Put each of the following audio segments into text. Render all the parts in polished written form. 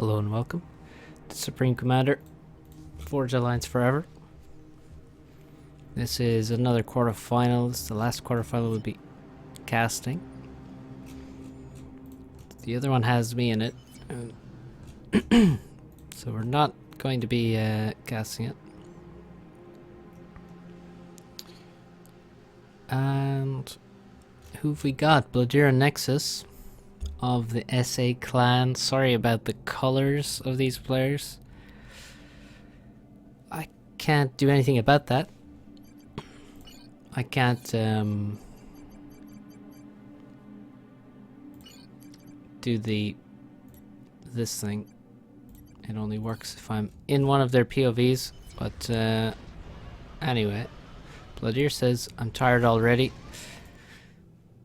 Hello and welcome to Supreme Commander, Forge Alliance Forever. This is another quarterfinals. The last quarterfinal will be casting. The other one has me in it, so we're not going to be casting it. And who've we got? Blodir and Nexus of the SA clan. Sorry about the colors of these players. I can't do anything about that. I can't do this thing. It only works if I'm in one of their POVs. But anyway, Blodir says I'm tired already.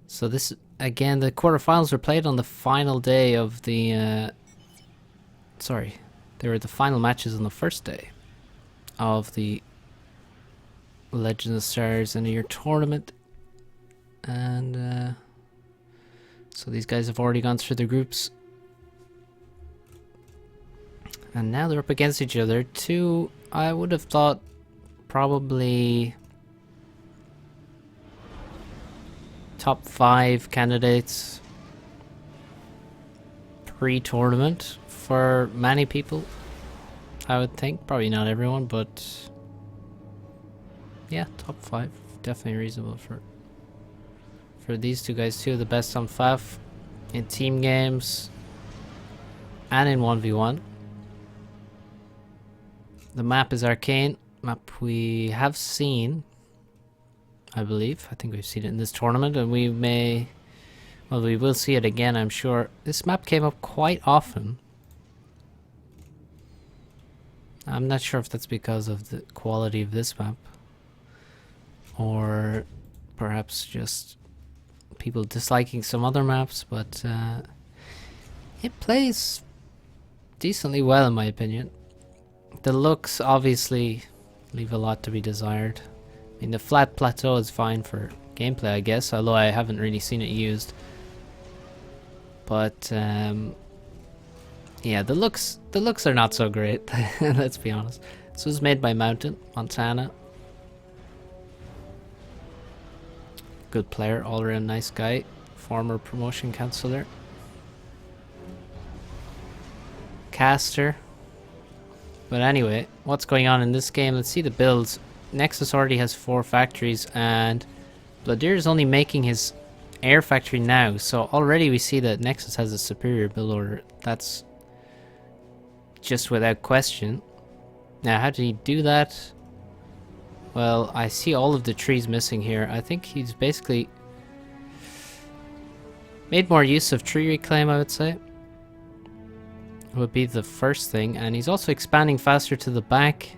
So this again, the quarterfinals were played on the final day of the sorry, they were the final matches on the first day of the Legends of Stars in a Year tournament. And so these guys have already gone through the groups. And now they're up against each other. Two, I would have thought, probably top 5 candidates pre-tournament for many people, I would think. Probably not everyone, but yeah, top 5. Definitely reasonable for these two guys. Two of the best on FAF in team games and in 1v1. The map is Arcane. Map we have seen, I believe. I think we've seen it in this tournament, and we may... well, we will see it again, I'm sure. This map came up quite often. I'm not sure if that's because of the quality of this map, or perhaps just people disliking some other maps, but it plays decently well in my opinion. The looks obviously leave a lot to be desired. I mean, the flat plateau is fine for gameplay, I guess, although I haven't really seen it used. But yeah, the looks are not so great. Let's be honest. This was made by Mountain Montana. Good player, all around nice guy, former promotion counselor. Caster. But anyway, what's going on in this game? Let's see the builds. Nexus already has 4 factories, and Blodir is only making his air factory now, so already we see that Nexus has a superior build order. That's just without question. Now, how did he do that? Well, I see all of the trees missing here. I think he's basically made more use of tree reclaim, I would say. Would be the first thing, and he's also expanding faster to the back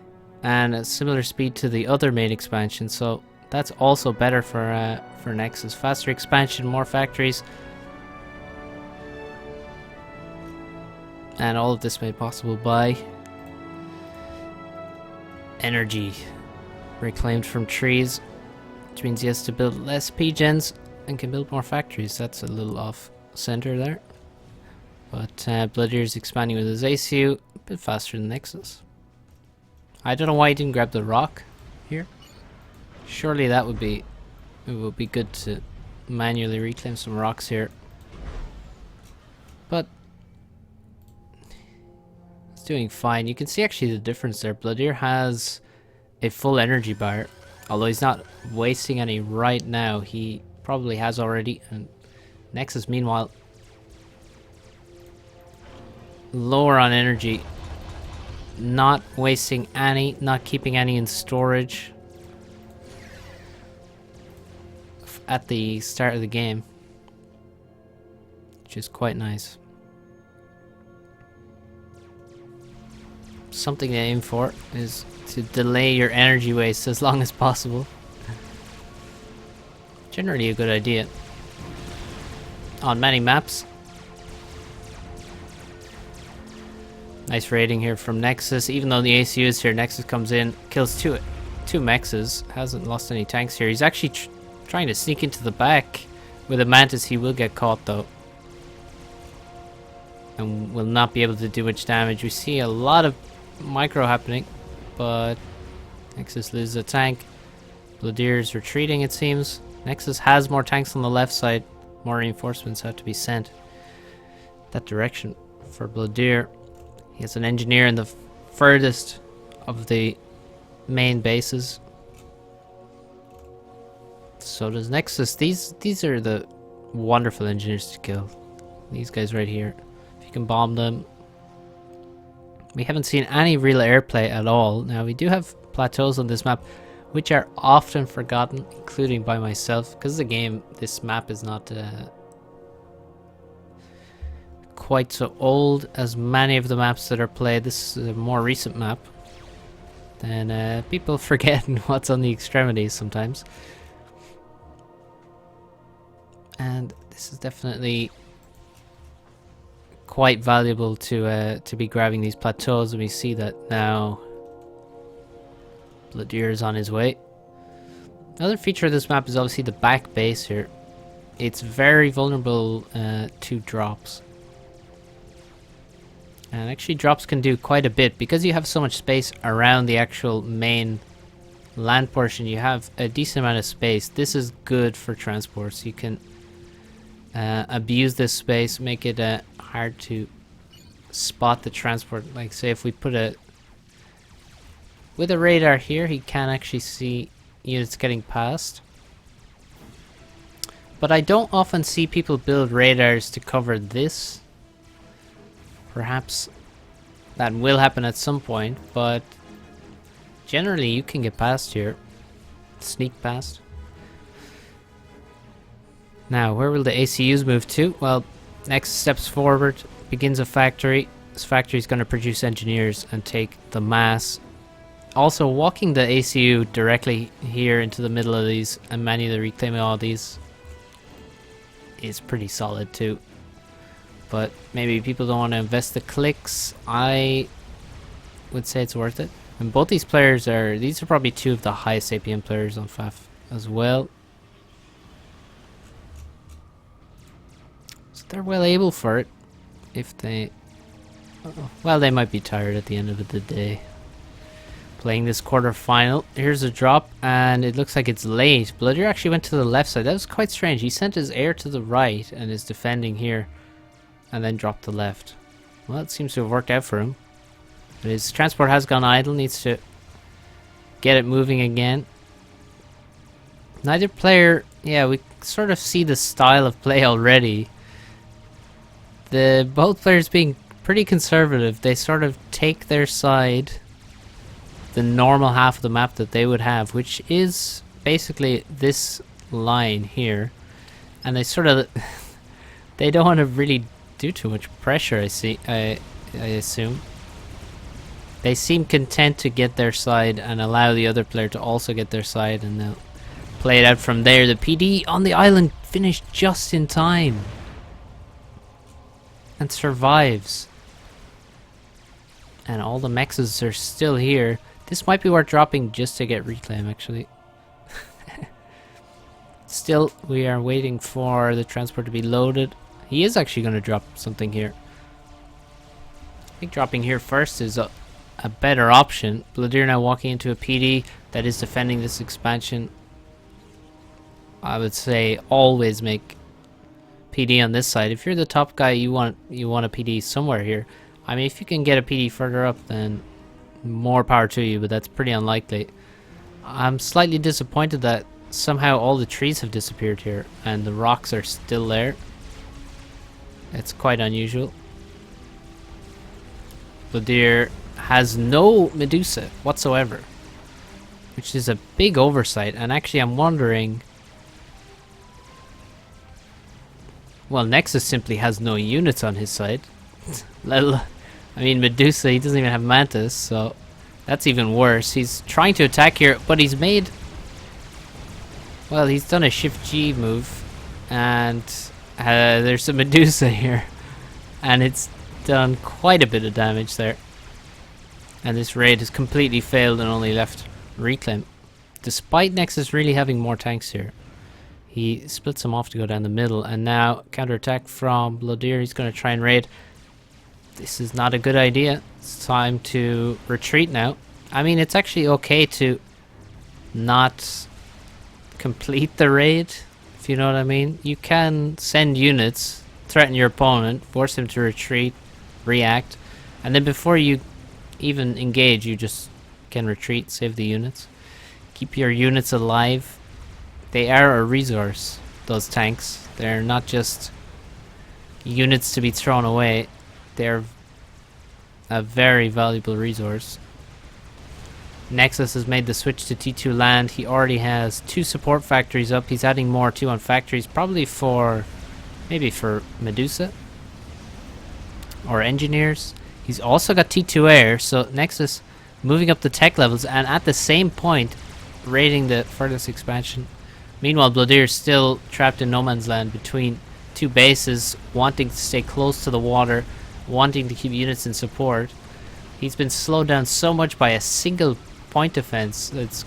and at similar speed to the other main expansion, so that's also better for Nexus. Faster expansion, more factories, and all of this made possible by energy reclaimed from trees, which means he has to build less P-gens and can build more factories. That's a little off center there, but Blodir is expanding with his ACU a bit faster than Nexus. I don't know why he didn't grab the rock here. Surely that would be... it would be good to manually reclaim some rocks here. But it's doing fine. You can see actually the difference there. Blodir has a full energy bar. Although he's not wasting any right now. He probably has already. And Nexus, meanwhile, lower on energy. Not wasting any, not keeping any in storage at the start of the game, which is quite nice. Something to aim for is to delay your energy waste as long as possible. Generally a good idea on many maps. Nice raiding here from Nexus. Even though the ACU is here, Nexus comes in, kills two mexes. Hasn't lost any tanks here. He's actually trying to sneak into the back with a Mantis. He will get caught though. and will not be able to do much damage. We see a lot of micro happening, but Nexus loses a tank. Blodir is retreating, it seems. Nexus has more tanks on the left side. More reinforcements have to be sent that direction for Blodir. He has an engineer in the furthest of the main bases. So does Nexus. These are the wonderful engineers to kill. These guys right here. If you can bomb them. We haven't seen any real airplay at all. Now we do have plateaus on this map, which are often forgotten, including by myself, because the game, this map is not quite so old as many of the maps that are played. This is a more recent map. And people forget what's on the extremities sometimes. And this is definitely quite valuable to be grabbing these plateaus, and we see that now. Blodir is on his way. Another feature of this map is obviously the back base here. It's very vulnerable to drops. And actually drops can do quite a bit. Because you have so much space around the actual main land portion, you have a decent amount of space. This is good for transports. You can abuse this space, make it hard to spot the transport. Like say if we put a... With a radar here, he can actually see units getting past. But I don't often see people build radars to cover this. Perhaps that will happen at some point, but generally you can get past here. Sneak past. Now, where will the ACUs move to? Well, next steps forward, begins a factory. This factory is going to produce engineers and take the mass. Also, walking the ACU directly here into the middle of these and many of the reclaiming all these is pretty solid too. But maybe people don't want to invest the clicks. I would say it's worth it. And both these players are, these are probably two of the highest APM players on FAF as well. So they're well able for it. If they, well, they might be tired at the end of the day. Playing this quarter-final. Here's a drop, and it looks like it's late. Blodir actually went to the left side. That was quite strange. He sent his air to the right and is defending here, and then dropped the left. Well, it seems to have worked out for him. But his transport has gone idle. Needs to get it moving again. Neither player... Yeah, we sort of see the style of play already. Both players being pretty conservative. They sort of take their side... the normal half of the map that they would have, which is basically this line here, and they sort of they don't want to really do too much pressure. I assume they seem content to get their side and allow the other player to also get their side, and they'll play it out from there. The PD on the island finished just in time and survives, and all the mexes are still here. This might be worth dropping just to get reclaim, actually. Still, we are waiting for the transport to be loaded. He is actually going to drop something here. I think dropping here first is a better option. Blodir now walking into a PD that is defending this expansion. I would say always make PD on this side. If you're the top guy, you want a PD somewhere here. I mean, if you can get a PD further up, then more power to you, but that's pretty unlikely. I'm slightly disappointed that somehow all the trees have disappeared here and the rocks are still there. It's quite unusual. Blodir has no Medusa whatsoever, which is a big oversight, and actually I'm wondering... Well, Nexus simply has no units on his side. I mean, Medusa, he doesn't even have Mantis, so that's even worse. He's trying to attack here, but he's made... Well, he's done a Shift G move, and there's a Medusa here, and it's done quite a bit of damage there. And this raid has completely failed and only left Reclaim. Despite Nexus really having more tanks here, he splits them off to go down the middle, and now counterattack from Blodir. He's going to try and raid. This is not a good idea. It's time to retreat now. I mean, it's actually okay to not complete the raid, if you know what I mean. You can send units, threaten your opponent, force him to retreat, react, and then before you even engage, you just can retreat, save the units. Keep your units alive. They are a resource, those tanks. They're not just units to be thrown away. They're a very valuable resource. Nexus has made the switch to T2 land. He already has 2 support factories up. He's adding more too on factories, probably for maybe for Medusa or engineers. He's also got T2 air, so Nexus moving up the tech levels and at the same point raiding the furthest expansion. Meanwhile, Blodir is still trapped in no man's land between 2 bases, wanting to stay close to the water, wanting to keep units in support. He's been slowed down so much by a single point defense. It's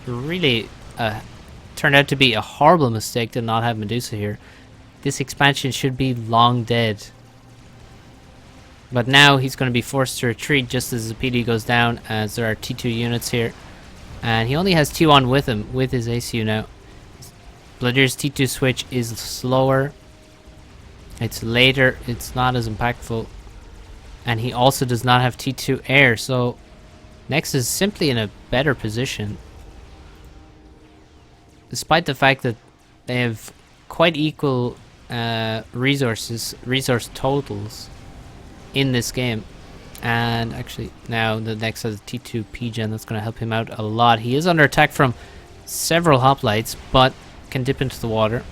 really turned out to be a horrible mistake to not have Medusa here. This expansion should be long dead. But now he's going to be forced to retreat just as the PD goes down, as there are T2 units here. And he only has T1 with him, with his ACU now. Blodir's T2 switch is slower. It's later, it's not as impactful. And he also does not have T2 air, so Nexus is simply in a better position. Despite the fact that they have quite equal resource totals in this game. And actually now the Nexus has a T2 P-Gen that's going to help him out a lot. He is under attack from several hoplites, but can dip into the water.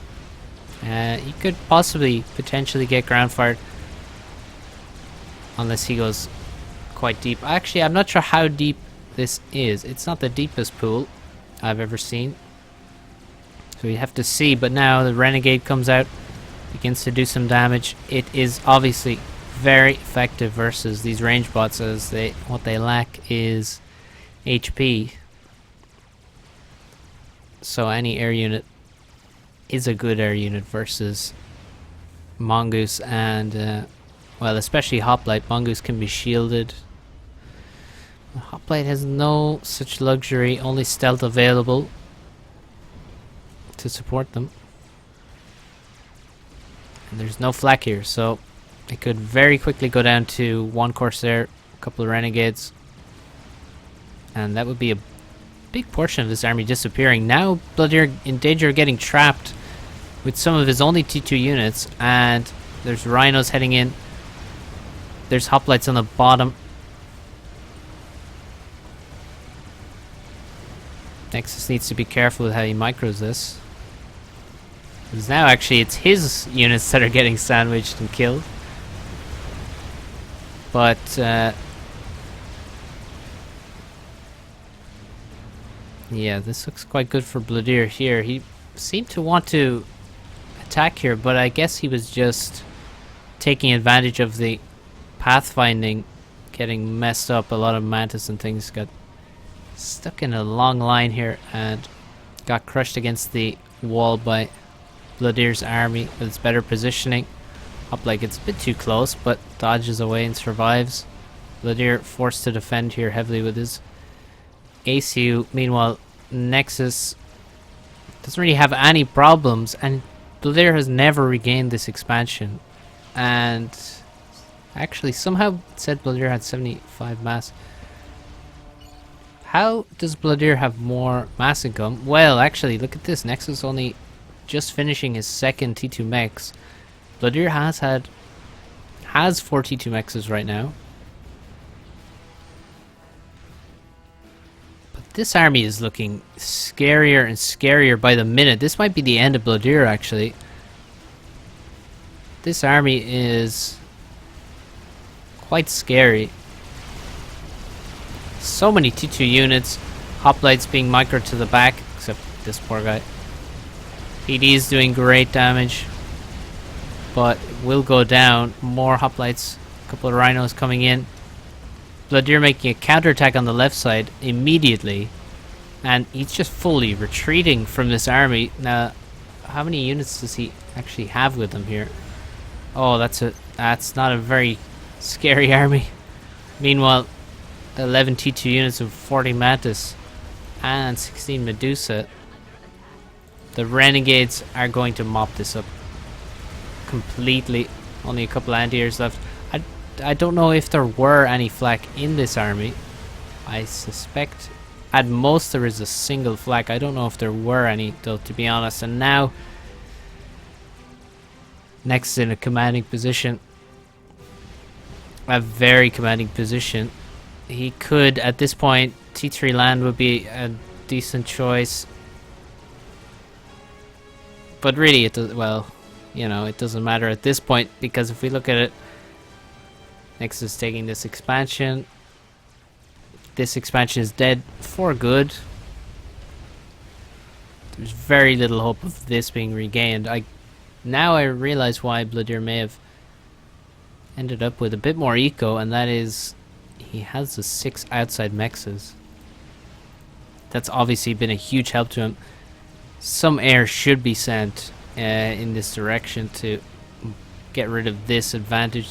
He could potentially get ground fired unless he goes quite deep. Actually, I'm not sure how deep this is. It's not the deepest pool I've ever seen, so we have to see. But now the Renegade comes out, begins to do some damage. It is obviously very effective versus these range bots, as what they lack is HP. So any air unit is a good air unit versus Mongoose and well, especially Hoplite. Mongoose can be shielded. Hoplite has no such luxury, only stealth available to support them. And there's no flak here, so it could very quickly go down to 1 Corsair, a couple of Renegades, and that would be a big portion of this army disappearing. Now Blodir in danger of getting trapped with some of his only T2 units, and there's Rhinos heading in. There's hoplites on the bottom. Nexus needs to be careful with how he micros this, because now actually it's his units that are getting sandwiched and killed. But yeah, this looks quite good for Blodir here. He seemed to want to attack here, but I guess he was just taking advantage of the pathfinding getting messed up. A lot of Mantis and things got stuck in a long line here and got crushed against the wall by Blodir's army with its better positioning. Hoplite gets a bit too close, but dodges away and survives. Blodir forced to defend here heavily with his ACU. Meanwhile, Nexus doesn't really have any problems, and Blodir has never regained this expansion. And actually, somehow it said Blodir had 75 mass. How does Blodir have more mass income? Well, actually, look at this. Nexus only just finishing his second T2 mechs. Blodir has 4 T2 mechs right now. But this army is looking scarier and scarier by the minute. This might be the end of Blodir, actually. This army is quite scary. So many T2 units. Hoplites being microed to the back, except this poor guy. PD is doing great damage, but will go down. More hoplites, a couple of rhinos coming in. Blodir making a counterattack on the left side immediately, and he's just fully retreating from this army. Now, how many units does he actually have with him here? Oh, that's not a very scary army. Meanwhile, 11 T2 units of 40 Mantis and 16 Medusa. The Renegades are going to mop this up completely. Only a couple of anti-airs left. I don't know if there were any flak in this army. I suspect at most there is a single flak. I don't know if there were any though, to be honest. And now Nexus in a commanding position. A very commanding position. He could, at this point, T3 land would be a decent choice. But really, it does, well, you know, it doesn't matter at this point, because if we look at it, Nexus is taking this expansion. This expansion is dead for good. There's very little hope of this being regained. Now I realize why Blodir may have ended up with a bit more eco, and that is he has the 6 outside mexes. That's obviously been a huge help to him. Some air should be sent in this direction to get rid of this advantage.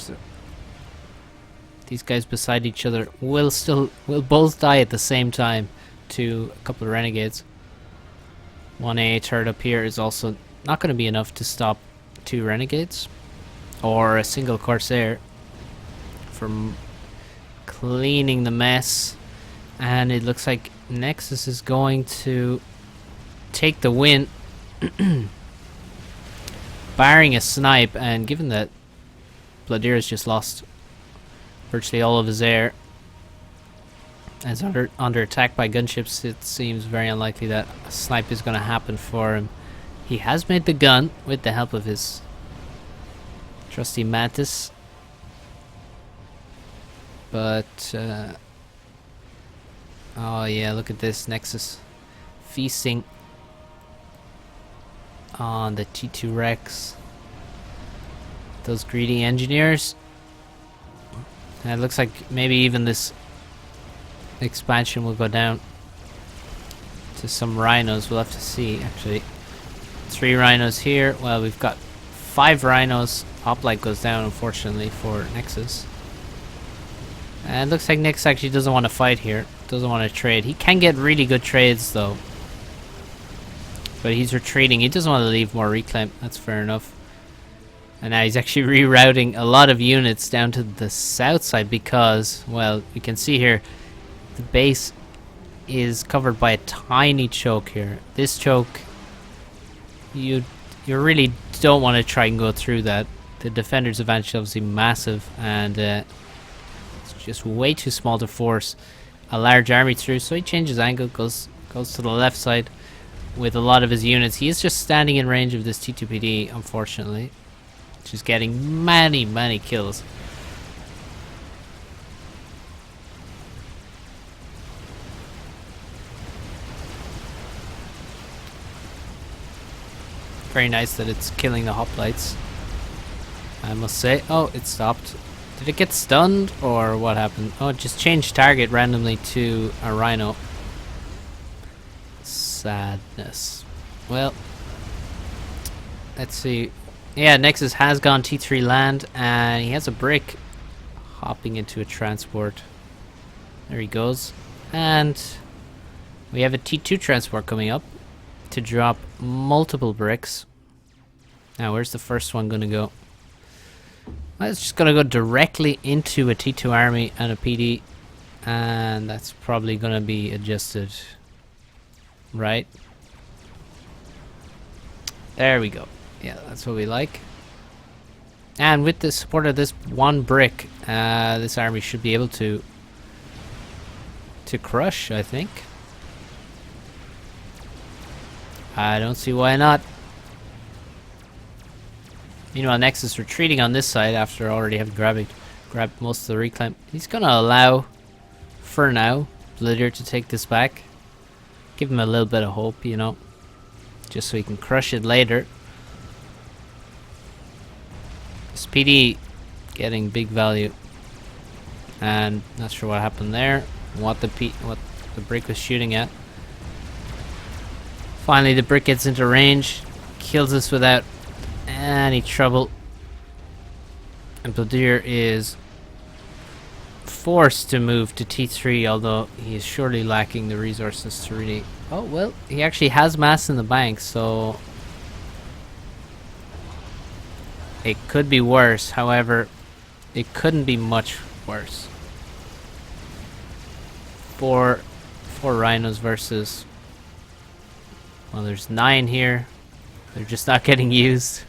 These guys beside each other will both die at the same time to a couple of renegades. 1A turret up here is also not going to be enough to stop 2 renegades or a single corsair from cleaning the mess. And it looks like Nexus is going to take the win, barring a snipe, and given that Blodir has just lost virtually all of his air as under attack by gunships, it seems very unlikely that a snipe is going to happen for him. He has made the gun with the help of his trusty Mantis, but oh yeah, look at this, Nexus feasting on the T2 Rex. Those greedy engineers. And it looks like maybe even this expansion will go down to some rhinos. We'll have to see, actually. 3 rhinos here. Well, we've got 5 rhinos. Hoplite goes down, unfortunately, for Nexus. And it looks like Nexus actually doesn't want to fight here. Doesn't want to trade. He can get really good trades, though. But he's retreating. He doesn't want to leave more reclaim. That's fair enough. And now he's actually rerouting a lot of units down to the south side because, well, you can see here, the base is covered by a tiny choke here. This choke, you really don't want to try and go through that. The defender's advantage is obviously massive, and it's just way too small to force a large army through. So he changes angle, goes to the left side with a lot of his units. He is just standing in range of this T2PD, unfortunately. Just getting many kills. Very nice that it's killing the hoplites, I must say. Oh, it stopped. Did it get stunned or what happened? Oh, it just changed target randomly to a rhino. Sadness. Well, let's see. Yeah, Nexus has gone T3 land, and he has a brick hopping into a transport. There he goes. And we have a T2 transport coming up to drop multiple bricks. Now, where's the first one going to go? Well, it's just going to go directly into a T2 army and a PD, and that's probably going to be adjusted. Right? There we go. Yeah, that's what we like. And with the support of this one brick, this army should be able to crush, I think. I don't see why not. Meanwhile, Nexus retreating on this side after already having grabbed most of the reclaim. He's going to allow, for now, Blodir to take this back. Give him a little bit of hope, you know. Just so he can crush it later. Speedy getting big value, and not sure what happened there. What the brick was shooting at. Finally, the brick gets into range, kills us without any trouble. And Blodir is forced to move to T3, although he is surely lacking the resources to really... Oh, well, he actually has mass in the bank, so... It could be worse, however, it couldn't be much worse. Four rhinos versus... Well, there's 9 here. They're just not getting used.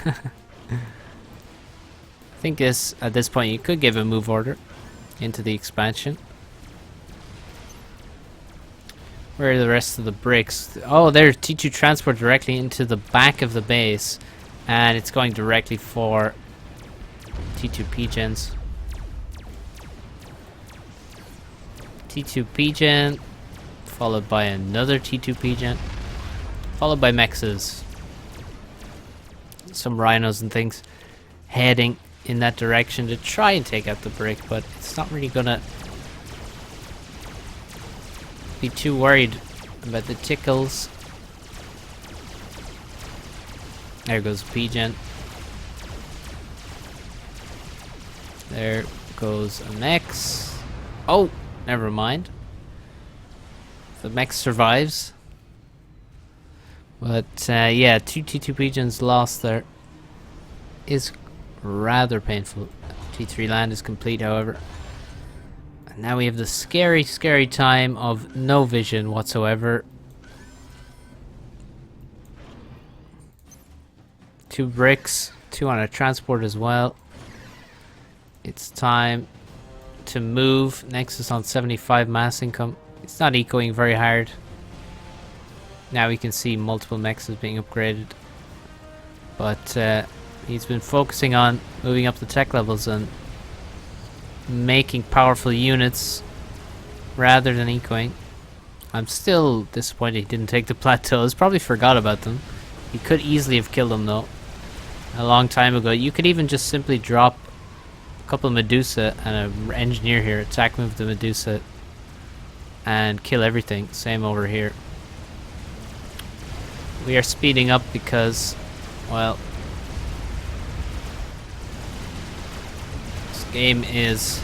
I think at this point you could give a move order into the expansion. Where are the rest of the bricks? Oh, there's T2 transport directly into the back of the base, and it's going directly for T2 P-gens. T2 P-gen, followed by another T2 P-gen, followed by Nexus. Some rhinos and things heading in that direction to try and take out the brick, but it's not really gonna be too worried about the tickles. There goes P-gen. There goes a Mex. Oh, never mind. The Mex survives. But yeah, 2 T2 P-gens lost there. Is rather painful. T3 land is complete, however. And now we have the scary, scary time of no vision whatsoever. 2 bricks, 2 on a transport as well. It's time to move. Nexus on 75 mass income. It's not ecoing very hard. Now we can see multiple Nexus being upgraded. But he's been focusing on moving up the tech levels and making powerful units rather than ecoing. I'm still disappointed he didn't take the plateaus. Probably forgot about them. He could easily have killed them though a long time ago. You could even just simply drop a couple of Medusa and an engineer here, attack move the Medusa and kill everything. Same over here. We are speeding up because, well, this game is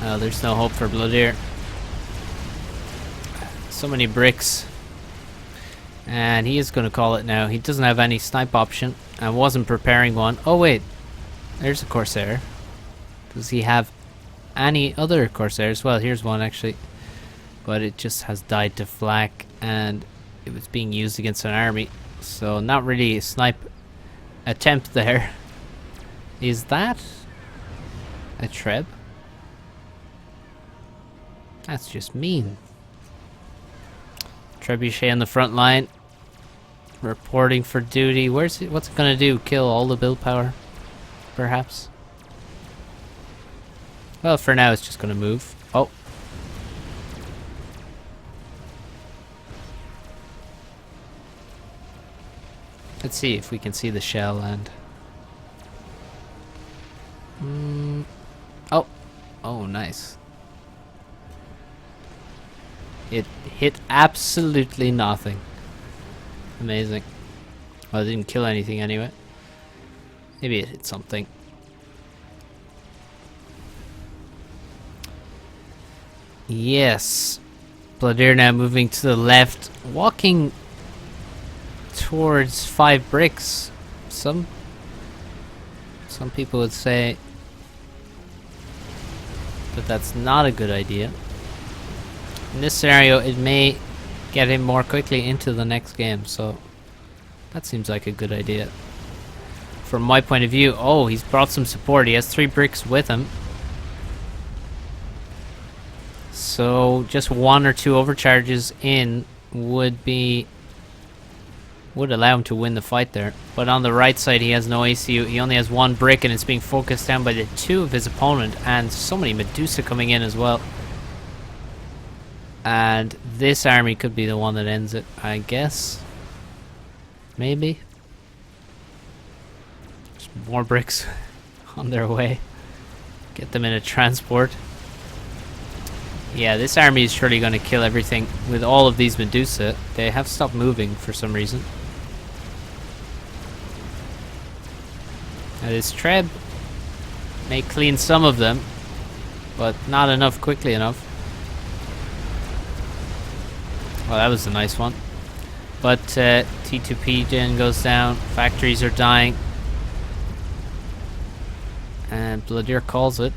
there's no hope for Blodir. So many bricks. And he is going to call it now. He doesn't have any snipe option and wasn't preparing one. Oh wait, there's a Corsair. Does he have any other Corsairs? Well, here's one actually. But it just has died to flak and it was being used against an army. So not really a snipe attempt there. Is that a Treb? That's just mean. Trebuchet on the front line. Reporting for duty. Where's it? What's it gonna do? Kill all the build power? Perhaps? Well, for now it's just gonna move. Oh. Let's see if we can see the shell land. Oh. Oh, nice. It hit absolutely nothing. Amazing. Well, it didn't kill anything anyway. Maybe it hit something. Yes. Blodir now moving to the left. Walking towards 5 bricks. Some people would say that that's not a good idea. In this scenario, it may get him more quickly into the next game, so that seems like a good idea. From my point of view, oh, he's brought some support. He has 3 bricks with him. So just 1 or 2 overcharges in would allow him to win the fight there. But on the right side, he has no ACU. He only has 1 brick, and it's being focused down by the 2 of his opponent, and so many Medusa coming in as well. And this army could be the one that ends it, I guess. Maybe. Just more bricks on their way. Get them in a transport. Yeah, this army is surely going to kill everything with all of these Medusa. They have stopped moving for some reason. His Treb may clean some of them, but not enough quickly enough. Well, that was a nice one. But T2P gen goes down. Factories are dying. And Blodir calls it.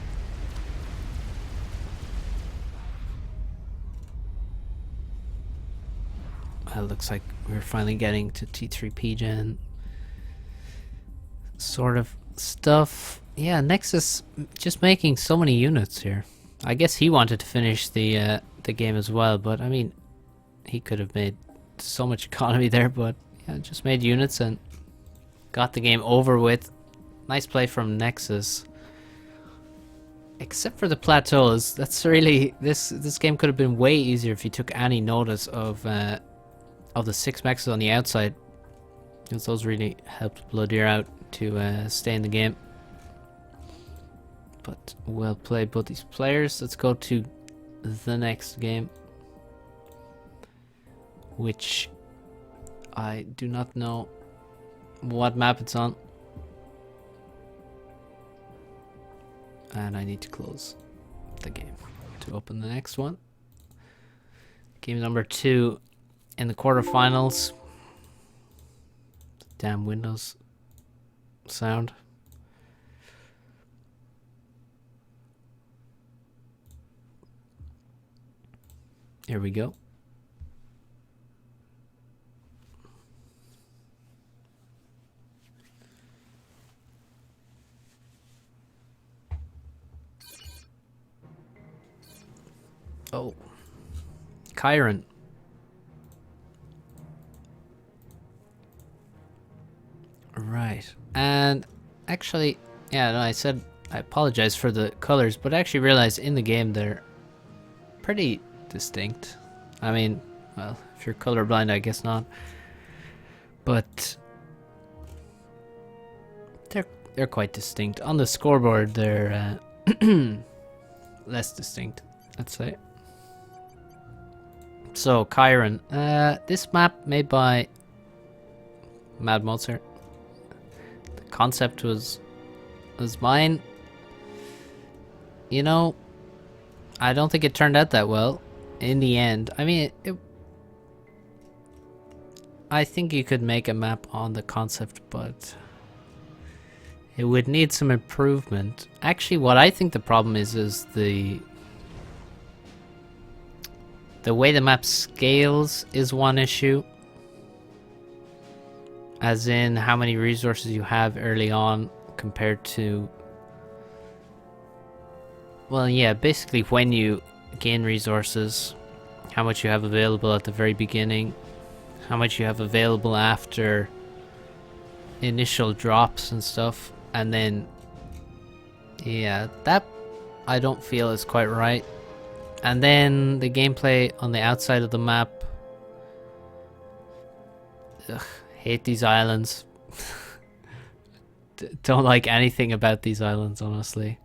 Well, looks like we're finally getting to T3P gen sort of stuff. Yeah, Nexus just making so many units here. I guess he wanted to finish the game as well, but I mean, he could have made so much economy there, but yeah, just made units and got the game over with. Nice play from Nexus. Except for the plateaus, that's really this game could have been way easier if you took any notice of the 6 mechs on the outside, because those really helped Blodir out to stay in the game. But well played, both these players. Let's go to the next game, which I do not know what map it's on. And I need to close the game to open the next one. Game number 2 in the quarterfinals. Damn Windows sound. Here we go. Oh, Chiron. Right, and actually, yeah, no, I said I apologize for the colors, but I actually realized in the game they're pretty distinct. I mean, well, if you're colorblind, I guess not, but they're quite distinct. On the scoreboard, they're less distinct, let's say. So, Chiron. This map made by Mad Mozart. The concept was mine. You know, I don't think it turned out that well in the end. I mean, I think you could make a map on the concept, but it would need some improvement. Actually, what I think the problem is the way the map scales is one issue. As in how many resources you have early on compared to... Well, yeah, basically when you gain resources, how much you have available at the very beginning, how much you have available after initial drops and stuff, and then... Yeah, that I don't feel is quite right. And then the gameplay on the outside of the map. Ugh, hate these islands. Don't like anything about these islands, honestly.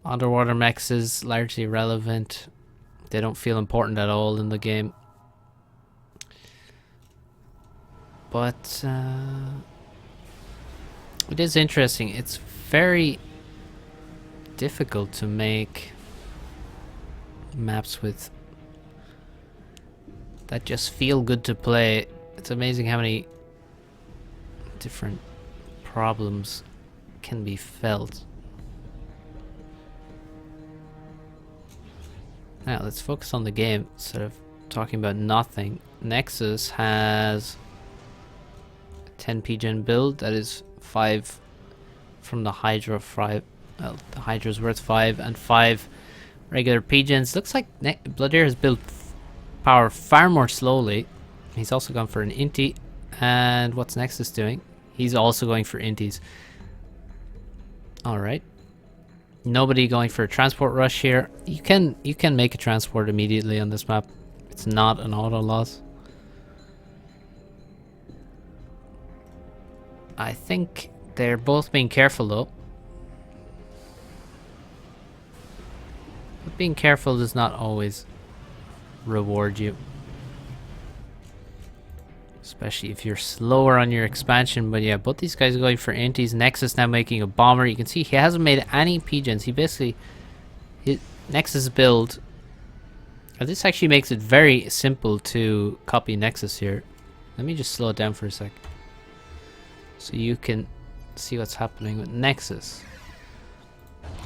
Underwater mechs is largely irrelevant. They don't feel important at all in the game. But it is interesting. It's very difficult to make maps with that just feel good to play. It's amazing how many different problems can be felt. Now let's focus on the game instead of talking about nothing. Nexus has a 10 PGen build that is 5 from the Hydra. 5, well, the Hydra's worth 5 and 5 regular PGens. Looks like Blodir has built power far more slowly. He's also gone for an Inti. And what's Nexus doing? He's also going for Intis. Alright. Nobody going for a transport rush here. You can make a transport immediately on this map. It's not an auto loss. I think they're both being careful though. But being careful does not always reward you. especially if you're slower on your expansion. But yeah, both these guys are going for inties. Nexus now making a bomber. You can see he hasn't made any pigeons. He basically, his Nexus build, and this actually makes it very simple to copy Nexus here. Let me just slow it down for a sec so you can see what's happening with Nexus.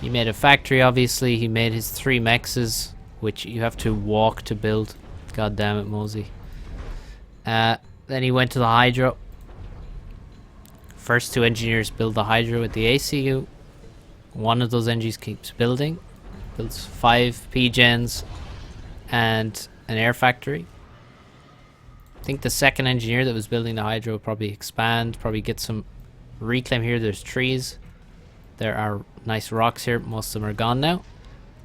He made a factory, obviously. He made his 3 mexes, which you have to walk to build. God damn it, Mosey. Then he went to the Hydro. First 2 engineers build the Hydro with the ACU. One of those engineers keeps building. Builds 5 P-gens and an air factory. I think the second engineer that was building the Hydro will probably expand, probably get some reclaim here. There's trees. There are nice rocks here. Most of them are gone now.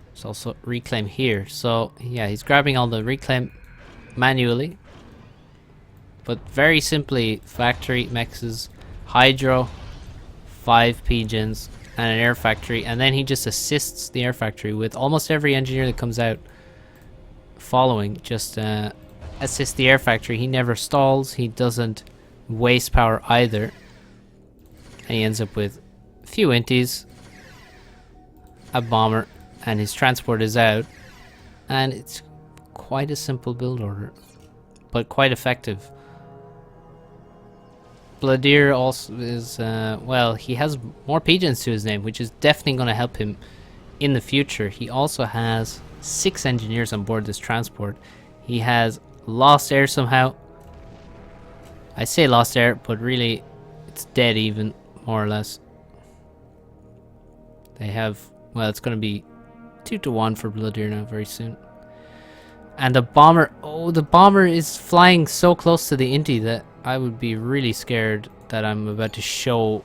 There's also reclaim here. So yeah, he's grabbing all the reclaim manually. But very simply, factory, mexes, Hydro, 5 pigeons, and an air factory. And then he just assists the air factory with almost every engineer that comes out following. Just assist the air factory. He never stalls. He doesn't waste power either. And he ends up with a few inties, a bomber, and his transport is out. And it's quite a simple build order, but quite effective. Blodir also is, well, he has more pigeons to his name, which is definitely going to help him in the future. He also has 6 engineers on board this transport. He has lost air somehow. I say lost air, but really it's dead even, more or less. They have, well, it's going to be 2-1 for Blodir now very soon. And the bomber, oh, the bomber is flying so close to the inti that I would be really scared that I'm about to show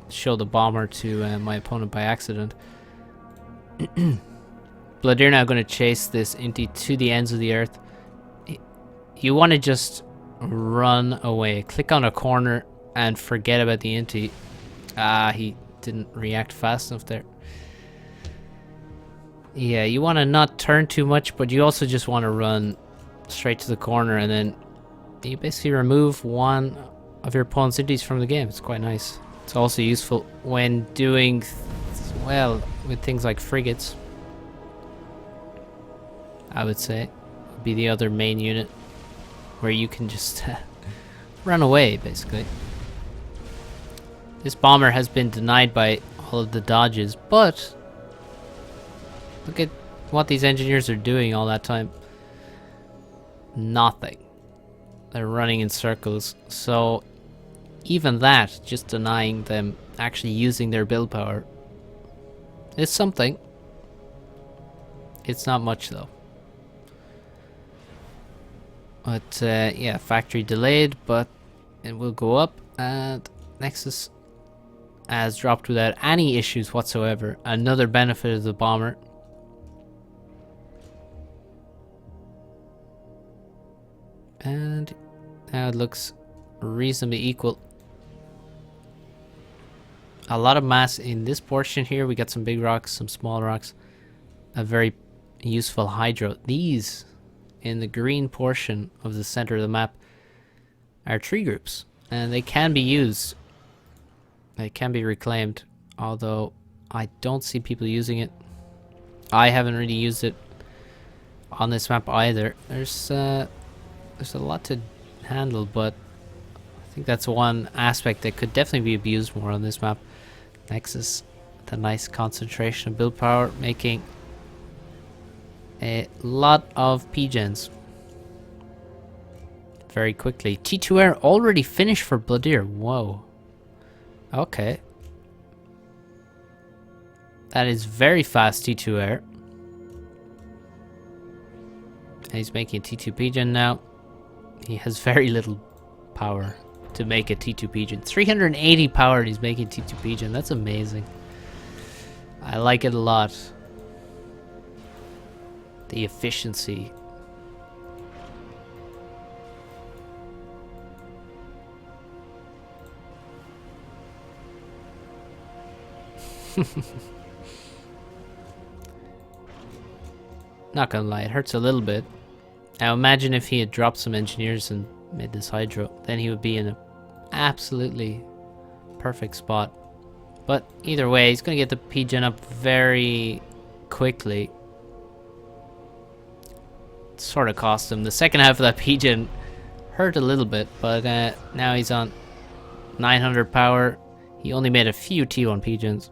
the bomber to my opponent by accident. Blodir now going to chase this inti to the ends of the earth. You want to just run away. Click on a corner and forget about the inti. Ah, he didn't react fast enough there. Yeah, you want to not turn too much, but you also just want to run straight to the corner, and then you basically remove one of your opponent's intis from the game. It's quite nice. It's also useful when doing, well, with things like frigates, I would say, would be the other main unit where you can just run away, basically. This bomber has been denied by all of the dodges, but look at what these engineers are doing all that time. Nothing. They're running in circles. So even that, just denying them actually using their build power, is something. It's not much though. But yeah, factory delayed, but it will go up, and Nexus has dropped without any issues whatsoever. Another benefit of the bomber. And now it looks reasonably equal. A lot of mass in this portion here. We got some big rocks, some small rocks, a very useful hydro. These in the green portion of the center of the map are tree groups, and they can be used. They can be reclaimed, although I don't see people using it. I haven't really used it on this map either. There's a lot to handle, but I think that's one aspect that could definitely be abused more on this map. Nexus, the nice concentration of build power, making a lot of P-gens very quickly. T2 air already finished for Blodir. Whoa. Okay. That is very fast T2 air. And he's making a T2 P-gen now. He has very little power to make a T2 Pigeon. 380 power and he's making T2 Pigeon. That's amazing. I like it a lot. The efficiency. Not gonna lie, it hurts a little bit. Now imagine if he had dropped some engineers and made this hydro, then he would be in an absolutely perfect spot. But either way, he's going to get the P-gen up very quickly. It sort of cost him. The second half of that P-gen hurt a little bit, but now he's on 900 power. He only made a few T1 P-gens.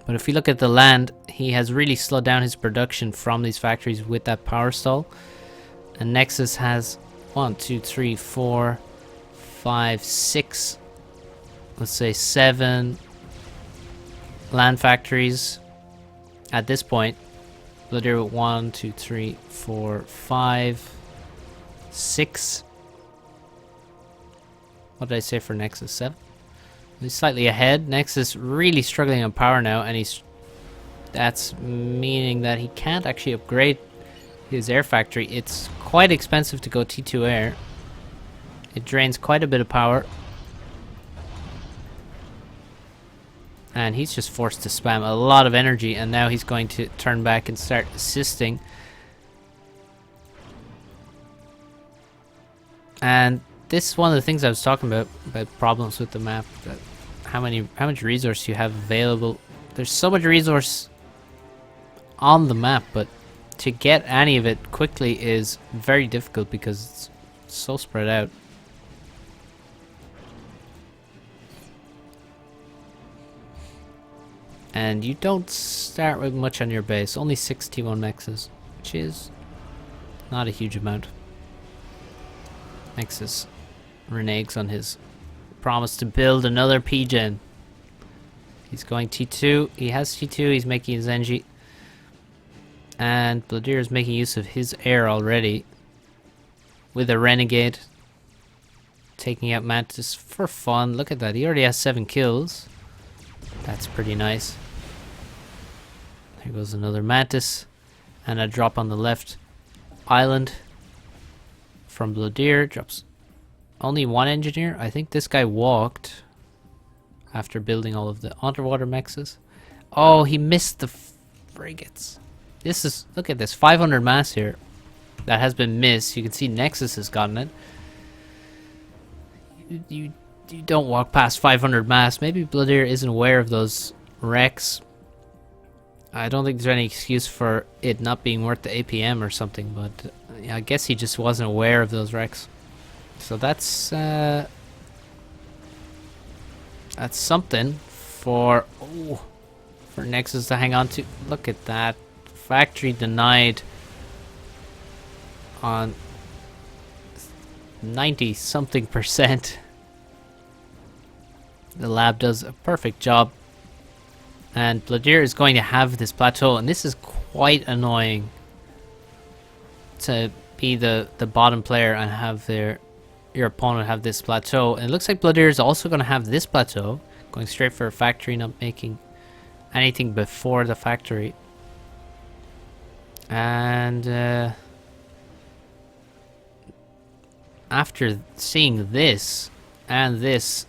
But if you look at the land, he has really slowed down his production from these factories with that power stall. And Nexus has 1, 2, 3, 4, 5, 6, let's say 7 land factories at this point. Blodir with 1, 2, 3, 4, 5, 6. What did I say for Nexus? 7? He's slightly ahead. Nexus really struggling on power now, and that's meaning that he can't actually upgrade his air factory. It's quite expensive to go T2 air. It drains quite a bit of power. And he's just forced to spam a lot of energy, and now he's going to turn back and start assisting. And this is one of the things I was talking about problems with the map, that how much resource you have available. There's so much resource on the map, but to get any of it quickly is very difficult because it's so spread out. And you don't start with much on your base, only 6 T1 Nexus, which is not a huge amount. Nexus reneges on his promise to build another P-gen. He's going T2. He has T2. He's making his Engie. And Blodir is making use of his air already with a Renegade. Taking out Mantis for fun. Look at that. He already has 7 kills. That's pretty nice. There goes another Mantis. And a drop on the left island from Blodir. Drops only 1 engineer. I think this guy walked after building all of the underwater mexes. Oh, he missed the frigates. This is, look at this, 500 mass here that has been missed. You can see Nexus has gotten it. You don't walk past 500 mass. Maybe Blodir isn't aware of those wrecks. I don't think there's any excuse for it not being worth the APM or something, but I guess he just wasn't aware of those wrecks. So that's something for Nexus to hang on to. Look at that. Factory denied on 90 something %. The lab does a perfect job. And Blodir is going to have this plateau, and this is quite annoying to be the bottom player and have your opponent have this plateau. And it looks like Blodir is also going to have this plateau, going straight for a factory, not making anything before the factory. And after seeing this and this,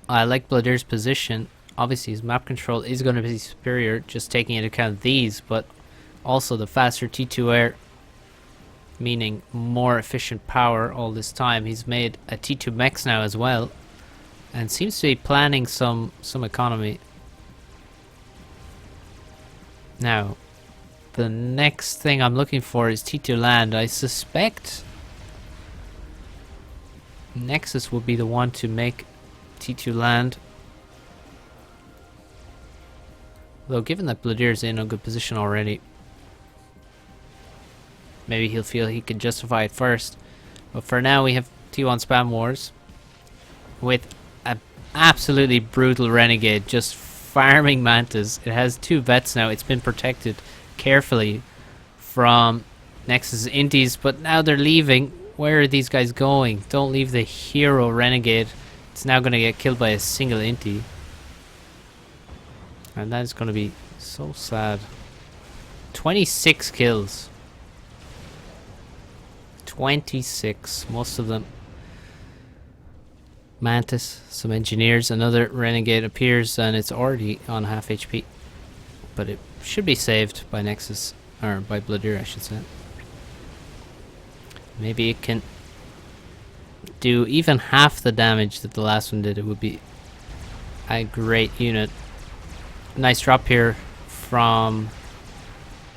I like Blodir's position. Obviously his map control is going to be superior, just taking into account these, but also the faster T2 air, meaning more efficient power all this time. He's made a T2 Mex now as well, and seems to be planning some economy. Now, the next thing I'm looking for is T2 land. I suspect Nexus will be the one to make T2 land. Though given that Blodir's in a good position already, maybe he'll feel he can justify it first. But for now we have T1 Spam Wars with an absolutely brutal Renegade just farming Mantis. It has 2 vets now. It's been protected carefully from Nexus Inties, but now they're leaving. Where are these guys going? Don't leave the hero Renegade. It's now going to get killed by a single Intie. And that is going to be so sad. 26 kills. 26, most of them. Mantis, some engineers, another Renegade appears, and it's already on half HP. But it should be saved by Nexus, or by Blodir I should say. Maybe it can do even half the damage that the last one did, it would be a great unit. Nice drop here from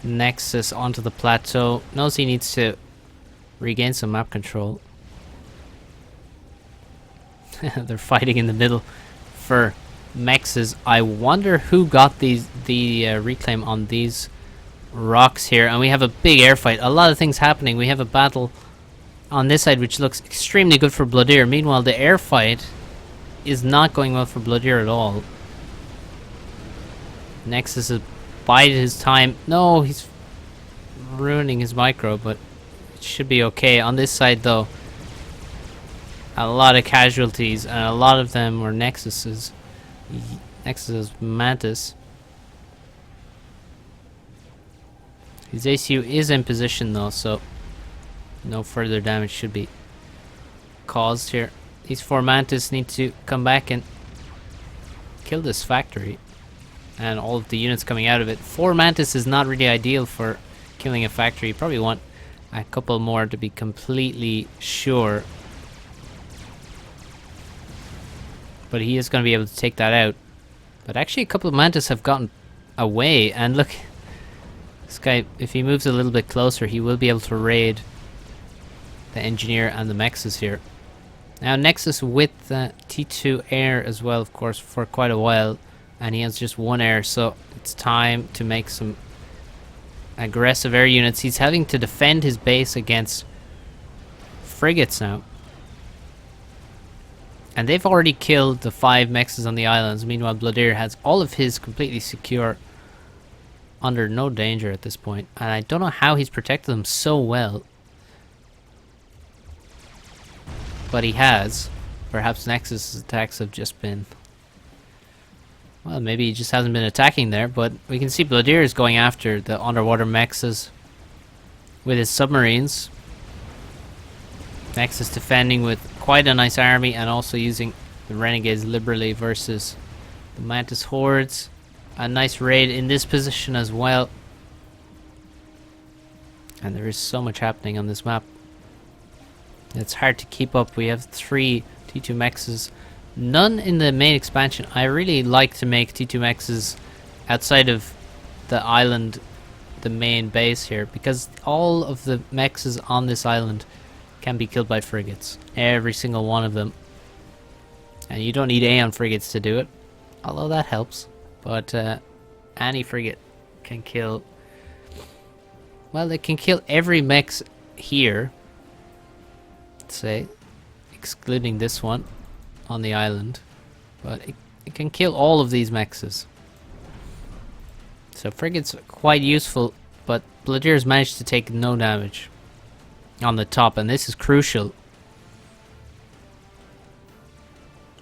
Nexus onto the plateau. Knows he needs to regain some map control. They're fighting in the middle for mexes. I wonder who got the reclaim on these rocks here. And we have a big air fight. A lot of things happening. We have a battle on this side which looks extremely good for Blodir. Meanwhile, the air fight is not going well for Blodir at all. Nexus has bided his time. No, he's ruining his micro, but it should be okay. On this side, though, a lot of casualties, and a lot of them were Nexus's. Nexus's Mantis. His ACU is in position, though, so no further damage should be caused here. These 4 Mantis need to come back and kill this factory and all of the units coming out of it. 4 Mantis is not really ideal for killing a factory. You probably want a couple more to be completely sure. But he is going to be able to take that out. But actually a couple of Mantis have gotten away, and look, this guy, if he moves a little bit closer, he will be able to raid the engineer and the mexes here. Now Nexus with T2 air as well, of course, for quite a while, and he has just 1 air, so it's time to make some aggressive air units. He's having to defend his base against frigates now. And they've already killed the 5 mexes on the islands. Meanwhile, Blodir has all of his completely secure, under no danger at this point. And I don't know how he's protected them so well. But he has. Perhaps Nexus's attacks have just been... well, maybe he just hasn't been attacking there. But we can see Blodir is going after the underwater mexes with his submarines. Nexus defending with quite a nice army, and also using the renegades liberally versus the Mantis hordes. A nice raid in this position as well. And there is so much happening on this map. It's hard to keep up. We have 3 T2 mexes. None in the main expansion. I really like to make T2 mexes outside of the island, the main base here, because all of the mexes on this island can be killed by frigates. Every single one of them. And you don't need Aeon frigates to do it, although that helps. But any frigate can kill... well, they can kill every mex here, let's say, excluding this one on the island. But it can kill all of these mexes. So frigates are quite useful, but Blodir's managed to take no damage on the top, and this is crucial.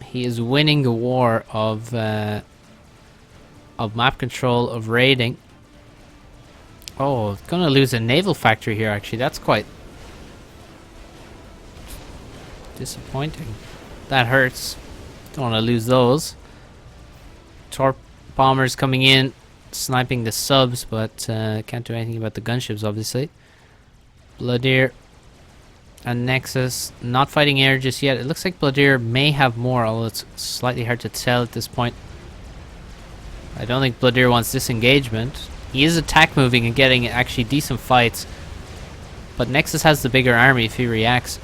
He is winning the war of map control, of raiding. Oh, gonna lose a naval factory here actually. That's quite disappointing. That hurts. Don't want to lose those. Torp bombers coming in, sniping the subs, but can't do anything about the gunships obviously. Blodir and Nexus not fighting air just yet. It looks like Blodir may have more, although it's slightly hard to tell at this point. I don't think Blodir wants disengagement. He is attack moving and getting actually decent fights. But Nexus has the bigger army. If he reacts,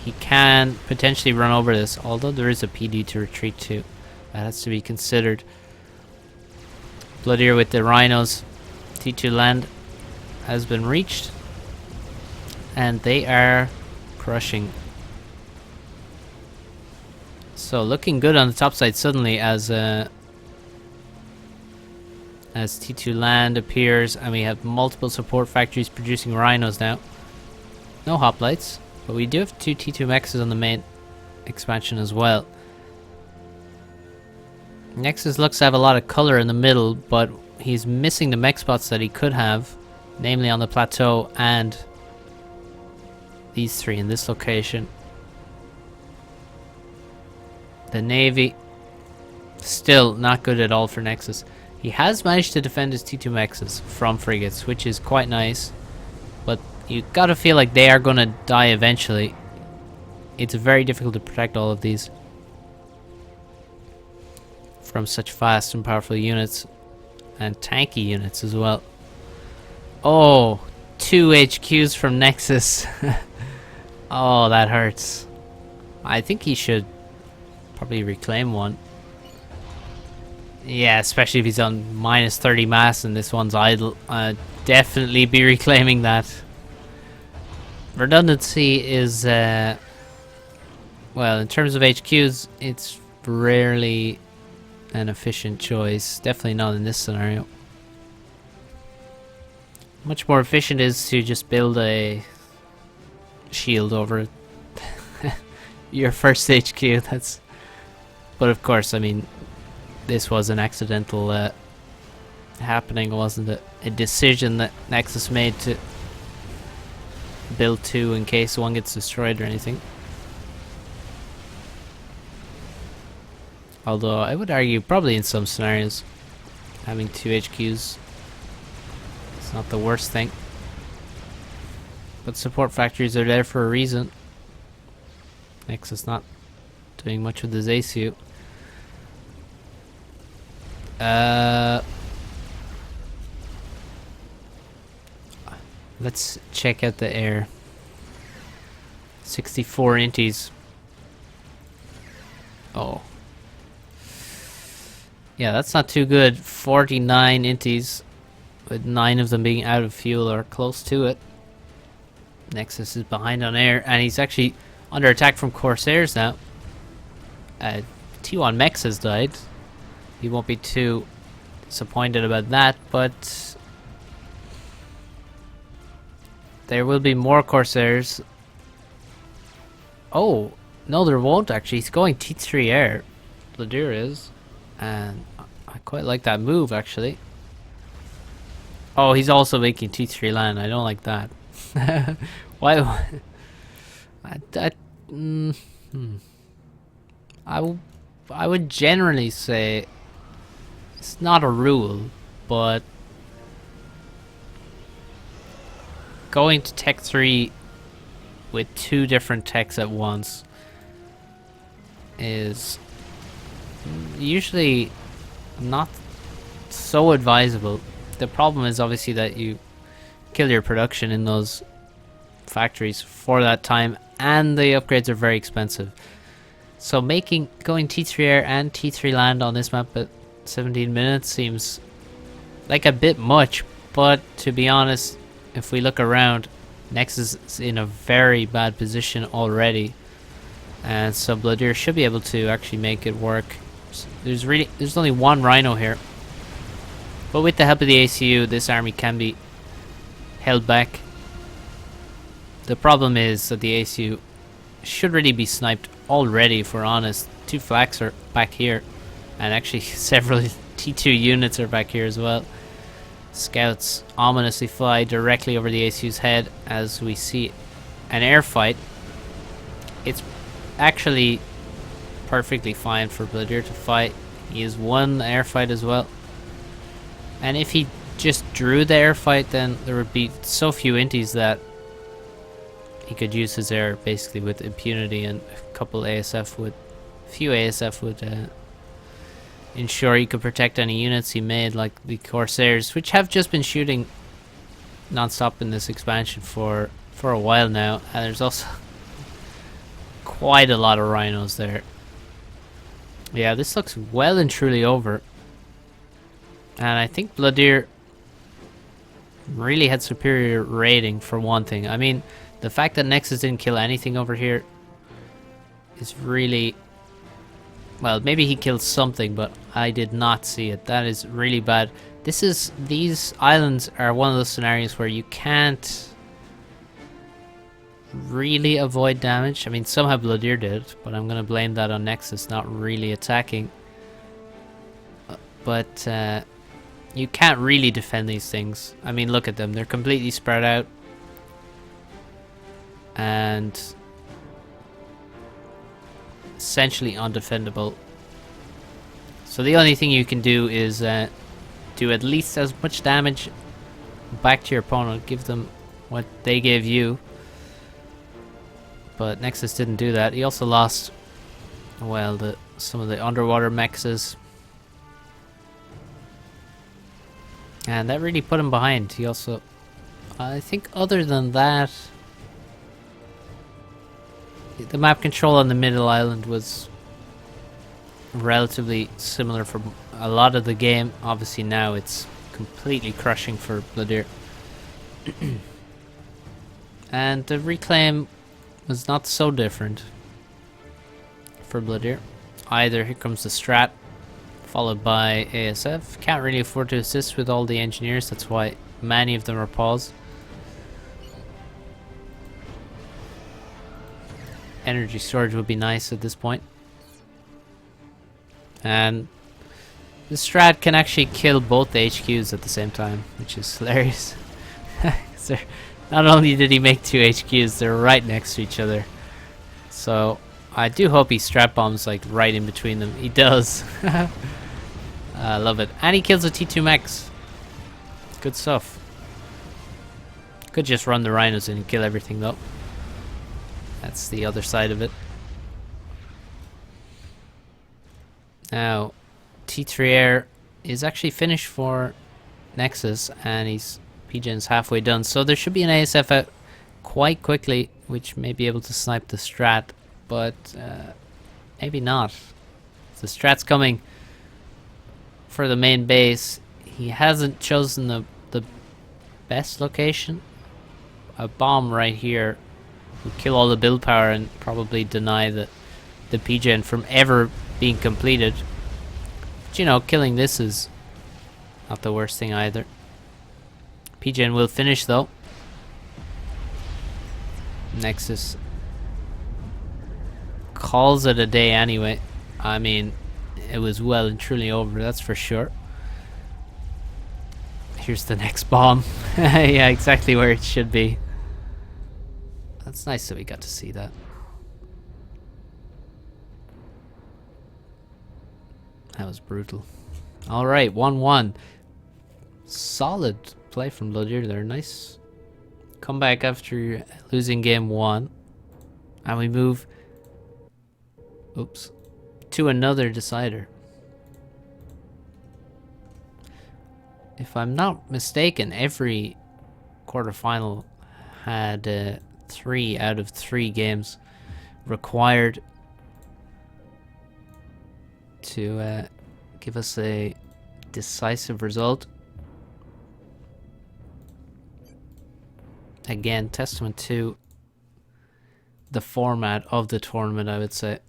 he can potentially run over this, although there is a PD to retreat to. That has to be considered. Blodir with the rhinos. T2 land has been reached, and they are crushing. So looking good on the top side suddenly as T2 land appears, and we have multiple support factories producing rhinos now. No hoplites, but we do have 2 T2 mexes on the main expansion as well. Nexus looks to have a lot of color in the middle, but he's missing the mech spots that he could have, namely on the plateau and these 3 in this location. The Navy, still not good at all for Nexus. He has managed to defend his T2 mexes from frigates, which is quite nice. But you gotta feel like they are gonna die eventually. it's very difficult to protect all of these from such fast and powerful units, and tanky units as well. Oh, 2 HQs from Nexus. Oh, that hurts. I think he should probably reclaim one. Yeah, especially if he's on minus 30 mass and this one's idle. Definitely be reclaiming that. Redundancy is, well, in terms of HQs, it's rarely an efficient choice. Definitely not in this scenario. Much more efficient is to just build a shield over it. Your first HQ, that's... But of course, I mean, this was an accidental happening, wasn't it? A decision that Nexus made to build 2 in case one gets destroyed or anything. Although I would argue probably in some scenarios having 2 HQs is not the worst thing. But support factories are there for a reason. Nexus not doing much with his ACU. Let's check out the air. 64 inties. Oh. Yeah, that's not too good. 49 inties, with 9 of them being out of fuel or close to it. Nexus is behind on air, and he's actually under attack from Corsairs now. T1 Mex has died. He won't be too disappointed about that, but there will be more Corsairs. Oh, no, there won't actually. He's going T3 air. Blodir is. And I quite like that move, actually. Oh, he's also making T3 land. I don't like that. Why? I would generally say it's not a rule, but going to Tech 3 with 2 different techs at once is usually not so advisable. The problem is obviously that you kill your production in those factories for that time, and the upgrades are very expensive. So going T3 air and T3 land on this map at 17 minutes seems like a bit much, but to be honest, if we look around, Nexus is in a very bad position already, and so Blodir should be able to actually make it work. There's only 1 Rhino here, but with the help of the ACU, this army can be held back. The problem is that the ACU should really be sniped already, if we're honest. 2 flaks are back here, and actually several T2 units are back here as well. Scouts ominously fly directly over the ACU's head as we see an air fight. It's actually perfectly fine for Blodir to fight. He has won the air fight as well. And if he just drew the air fight, then there would be so few inties that he could use his air basically with impunity, and a few ASF would ensure he could protect any units he made, like the Corsairs, which have just been shooting non-stop in this expansion for a while now. And there's also quite a lot of Rhinos there. Yeah, this looks well and truly over. And I think Blodir really had superior rating for one thing. I mean, the fact that Nexus didn't kill anything over here is really... Well, maybe he killed something, but I did not see it. That is really bad. These islands are one of those scenarios where you can't really avoid damage. I mean, somehow Blodir did, but I'm going to blame that on Nexus not really attacking. But you can't really defend these things. I mean, look at them. They're completely spread out. And essentially undefendable. So the only thing you can do is do at least as much damage back to your opponent. Give them what they gave you. but Nexus didn't do that. He also lost, well, some of the underwater mexes. And that really put him behind. He also, I think other than that, the map control on the middle island was relatively similar for a lot of the game. Obviously now it's completely crushing for Blodir. And the reclaim was not so different for Blodir either. Here comes the strat, followed by ASF. Can't really afford to assist with all the engineers, that's why many of them are paused. Energy storage would be nice at this point. And the strat can actually kill both the HQs at the same time, which is hilarious. Not only did he make 2 HQs, they're right next to each other. So I do hope he strat bombs like right in between them. He does. I love it. And he kills a T2 Max. Good stuff. Could just run the rhinos and kill everything though. That's the other side of it. Now, T3 Air is actually finished for Nexus, and he's PGen's halfway done. So there should be an ASF out quite quickly, which may be able to snipe the strat, but maybe not. The strat's coming for the main base. He hasn't chosen the best location. A bomb right here would kill all the build power and probably deny the PGen from ever being completed. But you know, killing this is not the worst thing either. PGen will finish though. Nexus calls it a day anyway. I mean, it was well and truly over, that's for sure. Here's the next bomb. Yeah, exactly where it should be. That's nice that we got to see that. That was brutal. Alright, 1-1. Solid play from Blodir there. Nice comeback after losing game 1. And we move to another decider. If I'm not mistaken, every quarterfinal had 3 out of 3 games required to give us a decisive result. Again, testament to the format of the tournament, I would say.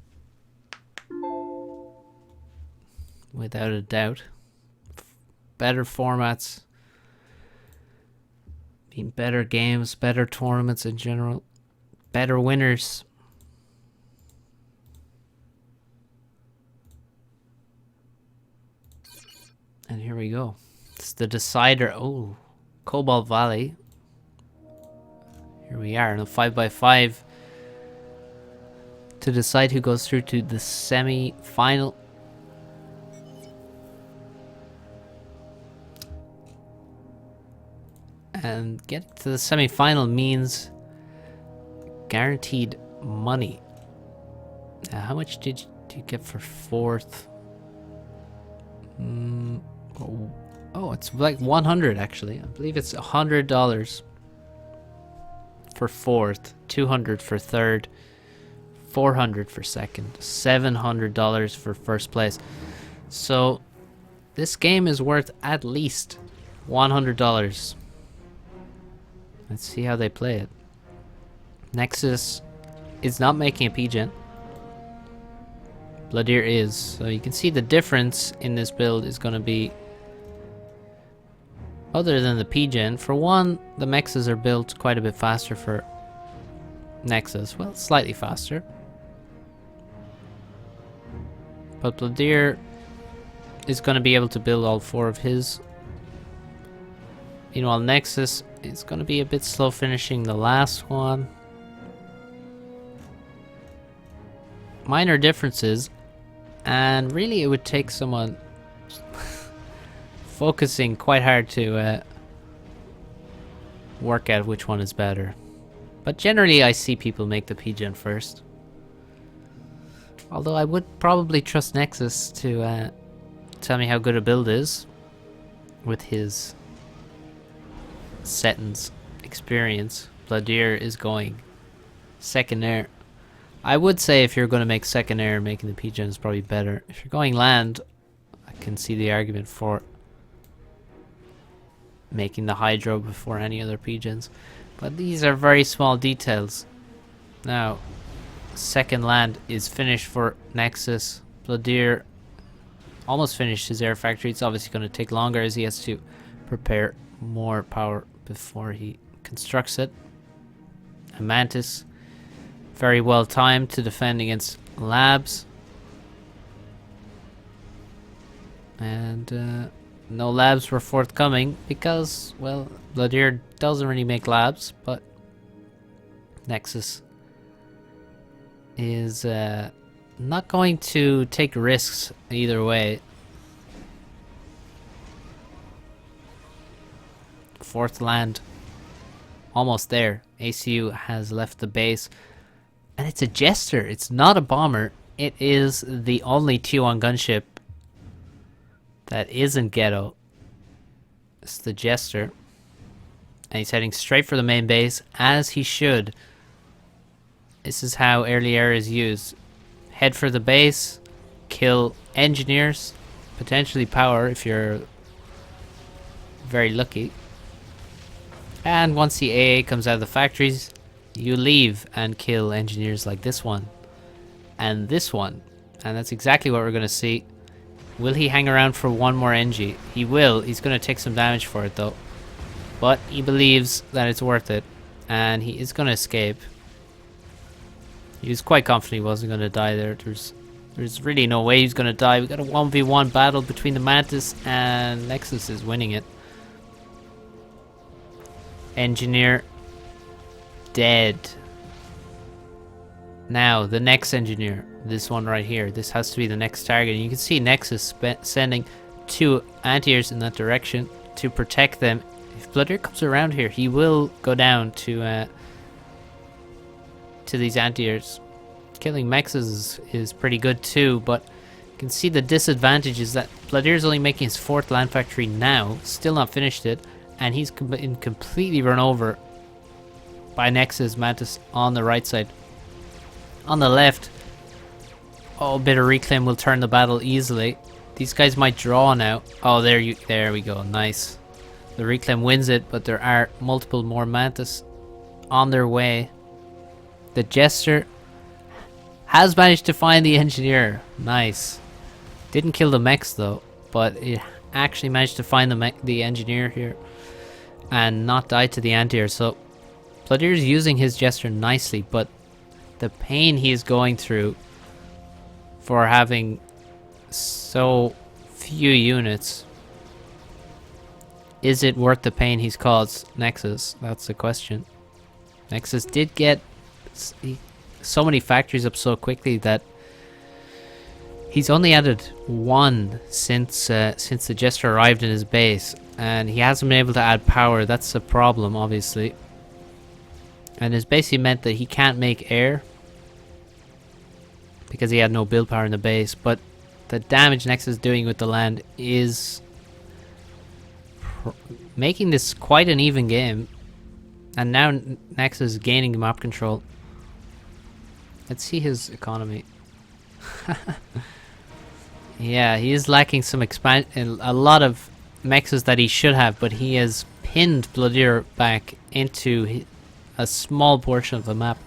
Without a doubt. Better formats mean better games, better tournaments in general, better winners. And here we go. It's the decider. Oh, Cobalt Valley. Here we are in a 5x5 to decide who goes through to the semi-final. And getting to the semi-final means guaranteed money. Now, how much did you get for 4th? Oh, it's like 100 actually. I believe it's $100 for 4th, 200 for 3rd, 400 for 2nd, $700 for 1st place. So this game is worth at least $100. Let's see how they play it. Nexus is not making a PGen. Blodir is. So you can see the difference in this build is going to be, other than the PGen, for one, the mexes are built quite a bit faster for Nexus. Well, slightly faster. But Blodir is going to be able to build all 4 of his. Meanwhile, Nexus is going to be a bit slow finishing the last one. Minor differences, and really it would take someone focusing quite hard to work out which one is better. But generally I see people make the P-Gen first. Although I would probably trust Nexus to tell me how good a build is with his settings experience. Blodir is going second air. I would say if you're going to make second air, making the P-Gen is probably better. If you're going land, I can see the argument for making the Hydro before any other P-Gens. But these are very small details. Now, second land is finished for Nexus. Blodir almost finished his air factory. It's obviously going to take longer as he has to prepare more power before he constructs it. A Mantis, very well timed to defend against labs. And no labs were forthcoming because, well, Blodir doesn't really make labs, but Nexus is not going to take risks either way. Fourth land, almost there. ACU has left the base, and it's a Jester. It's not a bomber. It is the only T1 gunship that isn't ghetto. It's the Jester, and he's heading straight for the main base, as he should. This is how early air is used. Head for the base, kill engineers, potentially power if you're very lucky. And once the AA comes out of the factories, you leave and kill engineers like this one and this one. And that's exactly what we're going to see. Will he hang around for one more NG? He will. He's going to take some damage for it though. But he believes that it's worth it. And he is going to escape. He was quite confident he wasn't going to die there. There's really no way he's going to die. We got a 1v1 battle between the Mantis, and Nexus is winning it. Engineer dead. Now the next engineer, this one right here, this has to be the next target. And you can see Nexus sending 2 anti-airs in that direction to protect them. If Blodir comes around here, he will go down to these anti-airs. Killing mechs is pretty good too, but you can see the disadvantage is that Blodir is only making his 4th land factory now, still not finished it, and he's been completely run over by Nexus Mantis on the right side. On the left, oh, a bit of reclaim will turn the battle easily. These guys might draw now. Oh, there we go, nice. The reclaim wins it, but there are multiple more Mantis on their way. The Jester has managed to find the engineer. Nice. Didn't kill the mechs though, but it actually managed to find the engineer here and not die to the anti-air. So Blodir is using his Jester nicely, but the pain he is going through for having so few units, is it worth the pain he's caused Nexus? That's the question. Nexus did get so many factories up so quickly that he's only added 1 since the Jester arrived in his base, and he hasn't been able to add power. That's a problem, obviously, and it's basically meant that he can't make air because he had no build power in the base. But the damage Nexus is doing with the land is making this quite an even game, and now Nexus is gaining map control. Let's see his economy. Yeah, he is lacking some a lot of mexes that he should have, but he has pinned Blodir back into a small portion of the map.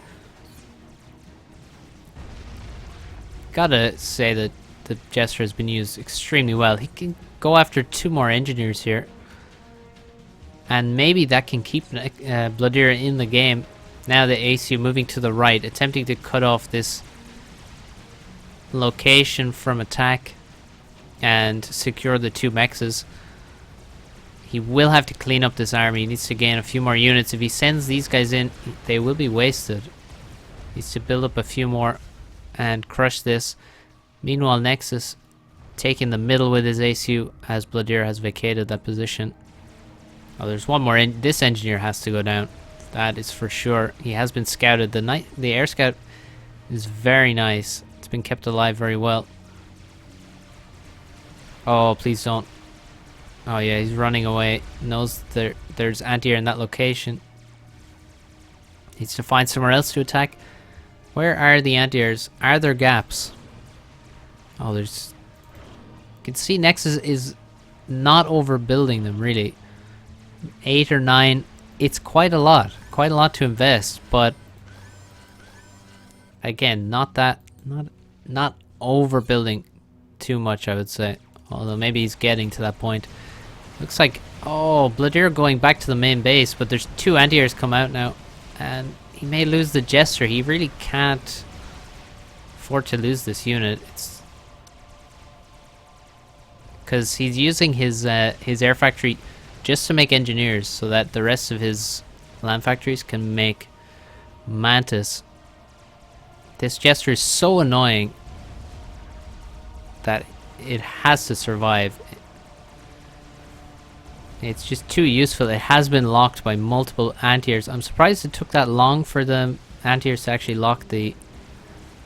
Gotta say that the Jester has been used extremely well. He can go after 2 more engineers here, and maybe that can keep Blodir in the game. Now the ACU moving to the right, attempting to cut off this location from attack and secure the 2 mexes. He will have to clean up this army. He needs to gain a few more units. If he sends these guys in, they will be wasted. He needs to build up a few more and crush this. Meanwhile, Nexus taking the middle with his ACU as Blodir has vacated that position. Oh, there's one more. This engineer has to go down That is for sure. He has been scouted. The air scout is very nice. It's been kept alive very well. Oh, please don't. Oh yeah, he's running away. Knows there's anti-air in that location. Needs to find somewhere else to attack. Where are the anti-airs? Are there gaps? Oh, there's... You can see Nexus is not overbuilding them, really. 8 or 9. It's quite a lot. Quite a lot to invest, but... Again, not overbuilding too much, I would say. Although maybe he's getting to that point. Looks like... Oh, Blodir going back to the main base, but there's 2 anti-airs come out now. And he may lose the Jester. He really can't afford to lose this unit. It's... Because he's using his air factory just to make engineers, so that the rest of his land factories can make Mantis. This Jester is so annoying that it has to survive. It's just too useful. It has been locked by multiple anti-airs. I'm surprised it took that long for the anti-airs to actually lock the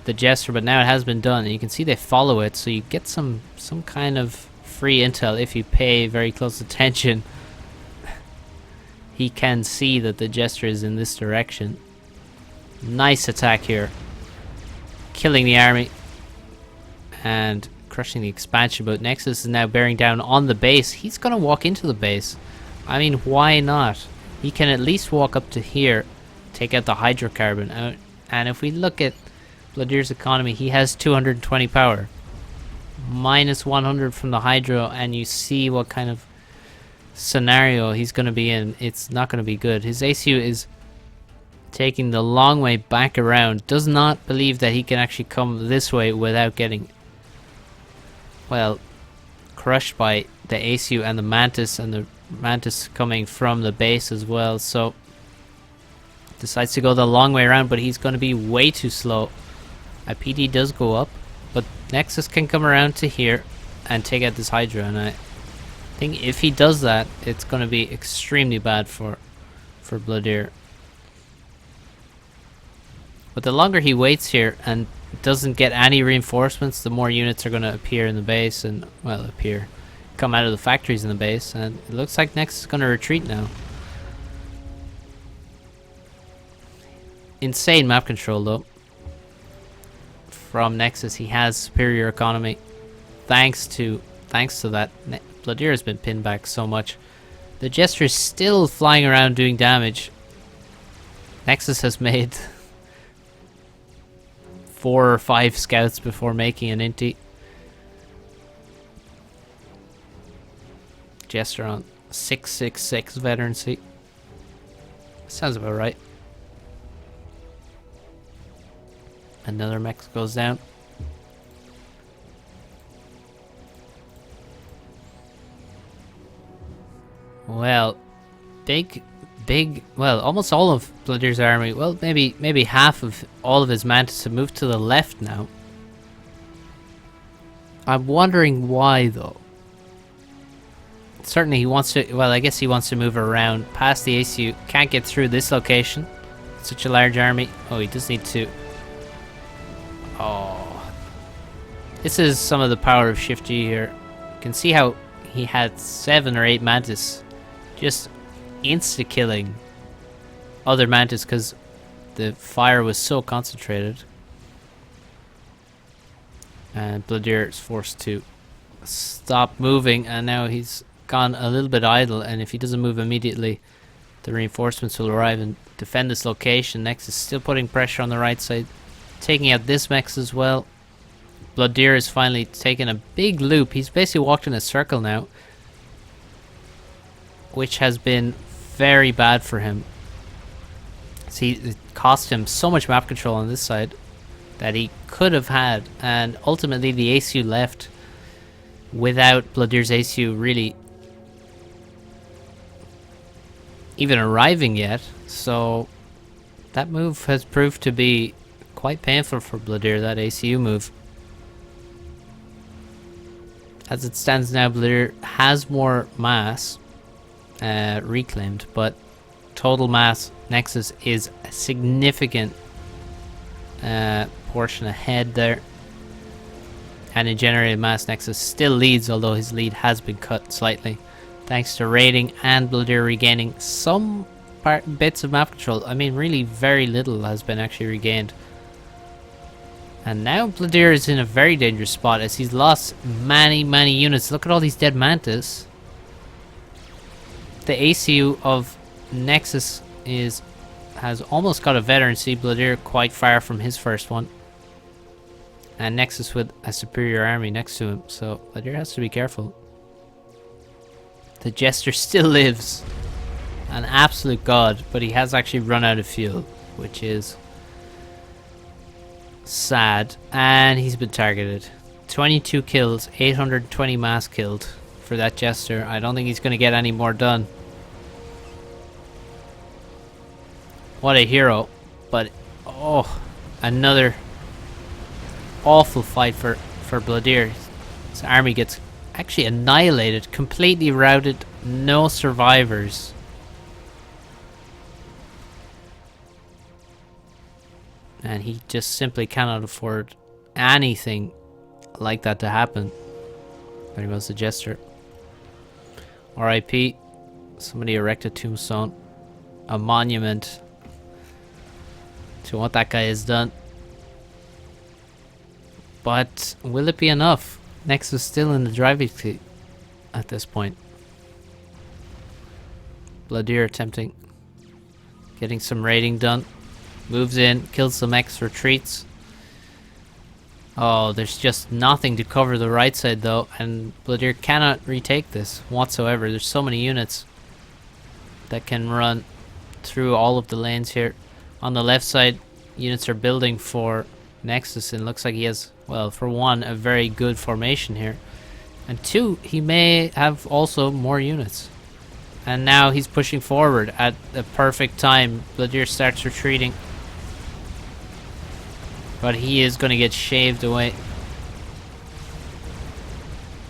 Jester, but now it has been done. And you can see they follow it, so you get some kind of free intel if you pay very close attention. He can see that the Jester is in this direction. Nice attack here. Killing the army. And crushing the expansion, but Nexus is now bearing down on the base. He's gonna walk into the base. I mean, why not? He can at least walk up to here, take out the hydrocarbon out, and if we look at Blodir's economy, he has 220 power. Minus 100 from the hydro, and you see what kind of scenario he's gonna be in. It's not gonna be good. His ACU is taking the long way back around. Does not believe that he can actually come this way without getting, well, crushed by the ACU and the Mantis coming from the base as well. So decides to go the long way around, but he's going to be way too slow. IPD does go up, but Nexus can come around to here and take out this Hydra, and I think if he does that, it's going to be extremely bad for Blodir. But the longer he waits here and doesn't get any reinforcements, the more units are going to appear in the base and, well, come out of the factories in the base, and it looks like Nexus is going to retreat now. Insane map control though from Nexus. He has superior economy thanks to that. Blodir has been pinned back so much. The Jester is still flying around doing damage. Nexus has made 4 or 5 scouts before making an inti. Jester on 666 veterancy. Sounds about right. Another mech goes down. Well, big, well, almost all of Blodir's army, well, maybe half of all of his Mantis have moved to the left now. I'm wondering why, though. Certainly he wants to, well, I guess he wants to move around past the ACU. Can't get through this location. Such a large army. Oh, he does need to. Oh. This is some of the power of Shift G here. You can see how he had 7 or 8 Mantis just insta-killing other Mantis because the fire was so concentrated. And Blodir is forced to stop moving, and now he's gone a little bit idle, and if he doesn't move immediately, the reinforcements will arrive and defend this location. Nexus is still putting pressure on the right side, taking out this mech as well. Blodir is finally taking a big loop. He's basically walked in a circle now, which has been very bad for him. See, it cost him so much map control on this side that he could have had, and ultimately the ACU left without Blodir's ACU really even arriving yet, so that move has proved to be quite painful for Blodir, that ACU move. As it stands now, Blodir has more mass reclaimed, but total mass, Nexus is a significant portion ahead there. And in generated mass, Nexus still leads, although his lead has been cut slightly, thanks to raiding and Blodir regaining some bits of map control. I mean, really very little has been actually regained. And now Blodir is in a very dangerous spot as he's lost many units. Look at all these dead mantis. The ACU of Nexus has almost got a veteran. See Blodir quite far from his first one. And Nexus with a superior army next to him, so Blodir has to be careful. The Jester still lives. An absolute god, but he has actually run out of fuel, which is sad. And he's been targeted. 22 kills, 820 mass killed for that Jester. I don't think he's going to get any more done. What a hero. But, oh, another awful fight for Blodir. His army gets actually annihilated, completely routed, no survivors. And he just simply cannot afford anything like that to happen. There goes the Jester. RIP. Somebody erect a tombstone, a monument to what that guy has done. But will it be enough? Nexus still in the driving seat at this point. Blodir attempting getting some raiding done. Moves in, kills some X, retreats. Oh, there's just nothing to cover the right side though, and Blodir cannot retake this whatsoever. There's so many units that can run through all of the lanes here. On the left side, units are building for Nexus, and looks like he has, well, for one, a very good formation here, and two, he may have also more units. And now he's pushing forward at the perfect time. Blodir starts retreating, but he is going to get shaved away.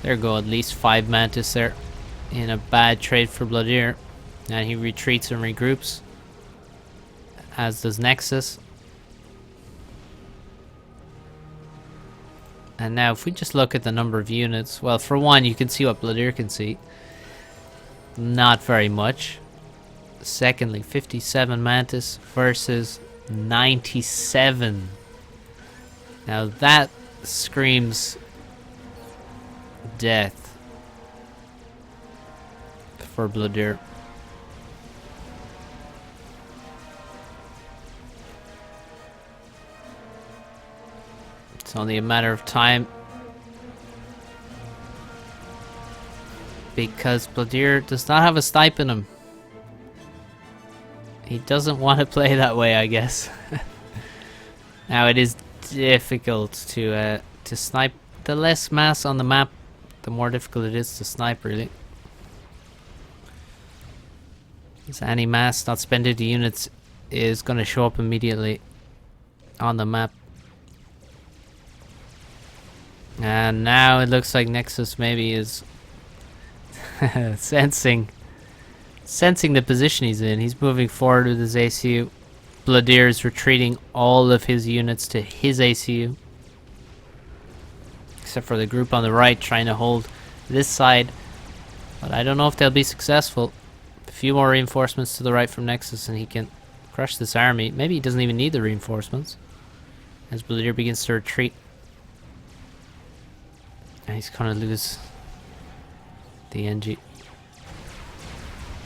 There go at least 5 mantis there in a bad trade for Blodir, and he retreats and regroups, as does Nexus. And now if we just look at the number of units, well, for one, you can see what Blodir can see. Not very much. Secondly, 57 mantis versus 97. Now that screams death for Blodir. It's only a matter of time, because Blodir does not have a snipe in him. He doesn't want to play that way, I guess. Now it is difficult to snipe. The less mass on the map, the more difficult it is to snipe, really. Because any mass not spent into units is going to show up immediately on the map. And now it looks like Nexus maybe is sensing the position he's in. He's moving forward with his ACU. Blodir is retreating all of his units to his ACU, except for the group on the right trying to hold this side, but I don't know if they'll be successful. A few more reinforcements to the right from Nexus and he can crush this army. Maybe he doesn't even need the reinforcements as Blodir begins to retreat. And he's gonna lose the NG.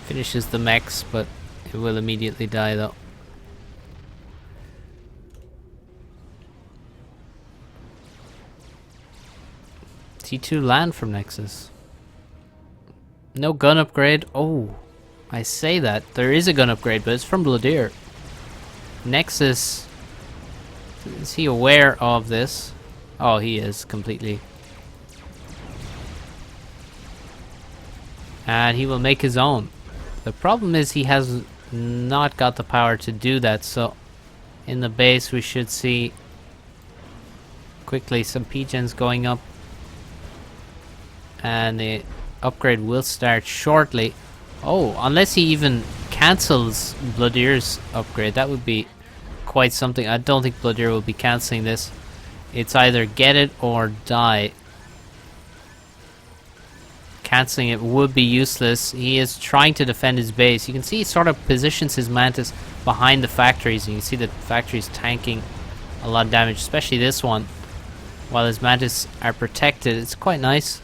Finishes the mechs, but it will immediately die though. T2 land from Nexus. No gun upgrade. Oh, I say that. There is a gun upgrade, but it's from Blodir. Nexus, is he aware of this? Oh, he is completely. And he will make his own. The problem is he has not got the power to do that, so in the base we should see quickly some P-gens going up, and the upgrade will start shortly. Oh, unless he even cancels Blodir's upgrade, that would be quite something. I don't think Blodir will be cancelling this. It's either get it or die. Cancelling it would be useless. He is trying to defend his base. You can see he sort of positions his Mantis behind the factories, and you can see the factories tanking a lot of damage, especially this one, while his Mantis are protected. It's quite nice.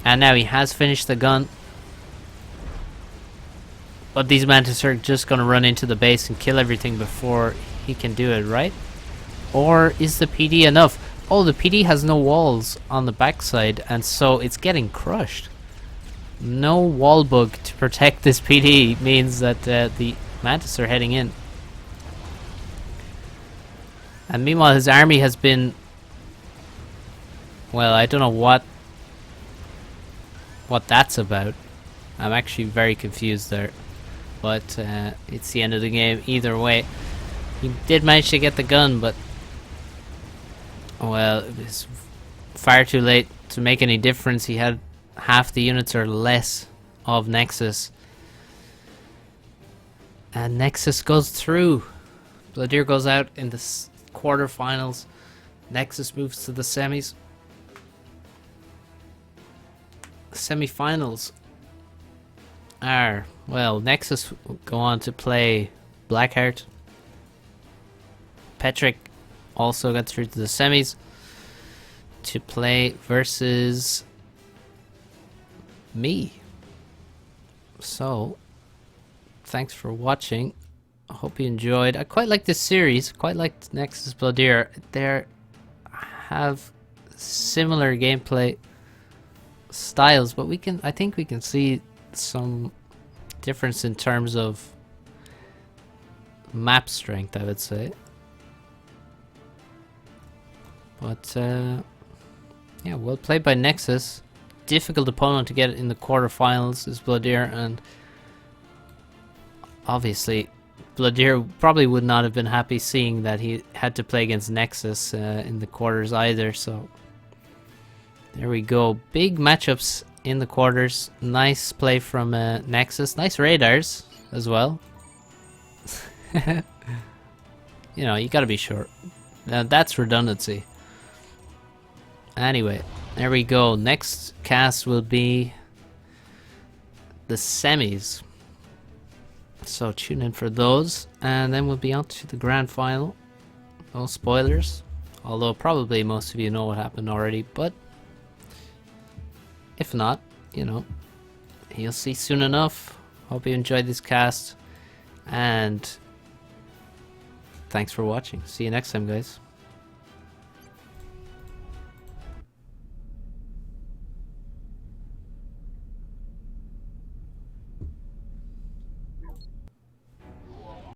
And now he has finished the gun. But these Mantis are just going to run into the base and kill everything before he can do it, right? Or is the PD enough? Oh, the PD has no walls on the backside, and so it's getting crushed. No wall bug to protect this PD means that the Mantis are heading in. And meanwhile, his army has been... Well, I don't know what that's about. I'm actually very confused there. But it's the end of the game either way. He did manage to get the gun, but... Well, it was far too late to make any difference. He had half the units or less of Nexus. And Nexus goes through. Blodir goes out in the quarterfinals. Nexus moves to the semis. Semifinals are, well, Nexus will go on to play Blackheart. Petrick also got through to the semis to play versus me. So, thanks for watching. I hope you enjoyed. I quite like this series. Quite like Nexus Blodir. They have similar gameplay styles, but I think we can see some difference in terms of map strength, I would say. But yeah, well played by Nexus. Difficult opponent to get in the quarterfinals is Blodir, and obviously Blodir probably would not have been happy seeing that he had to play against Nexus in the quarters either. So there we go. Big matchups in the quarters. Nice play from Nexus. Nice radars as well. You know, you gotta be sure. That's redundancy. Anyway, there we go. Next cast will be the semis. So tune in for those. And then we'll be on to the grand final. No spoilers. Although probably most of you know what happened already. But if not, you know, you'll see soon enough. Hope you enjoyed this cast. And thanks for watching. See you next time, guys.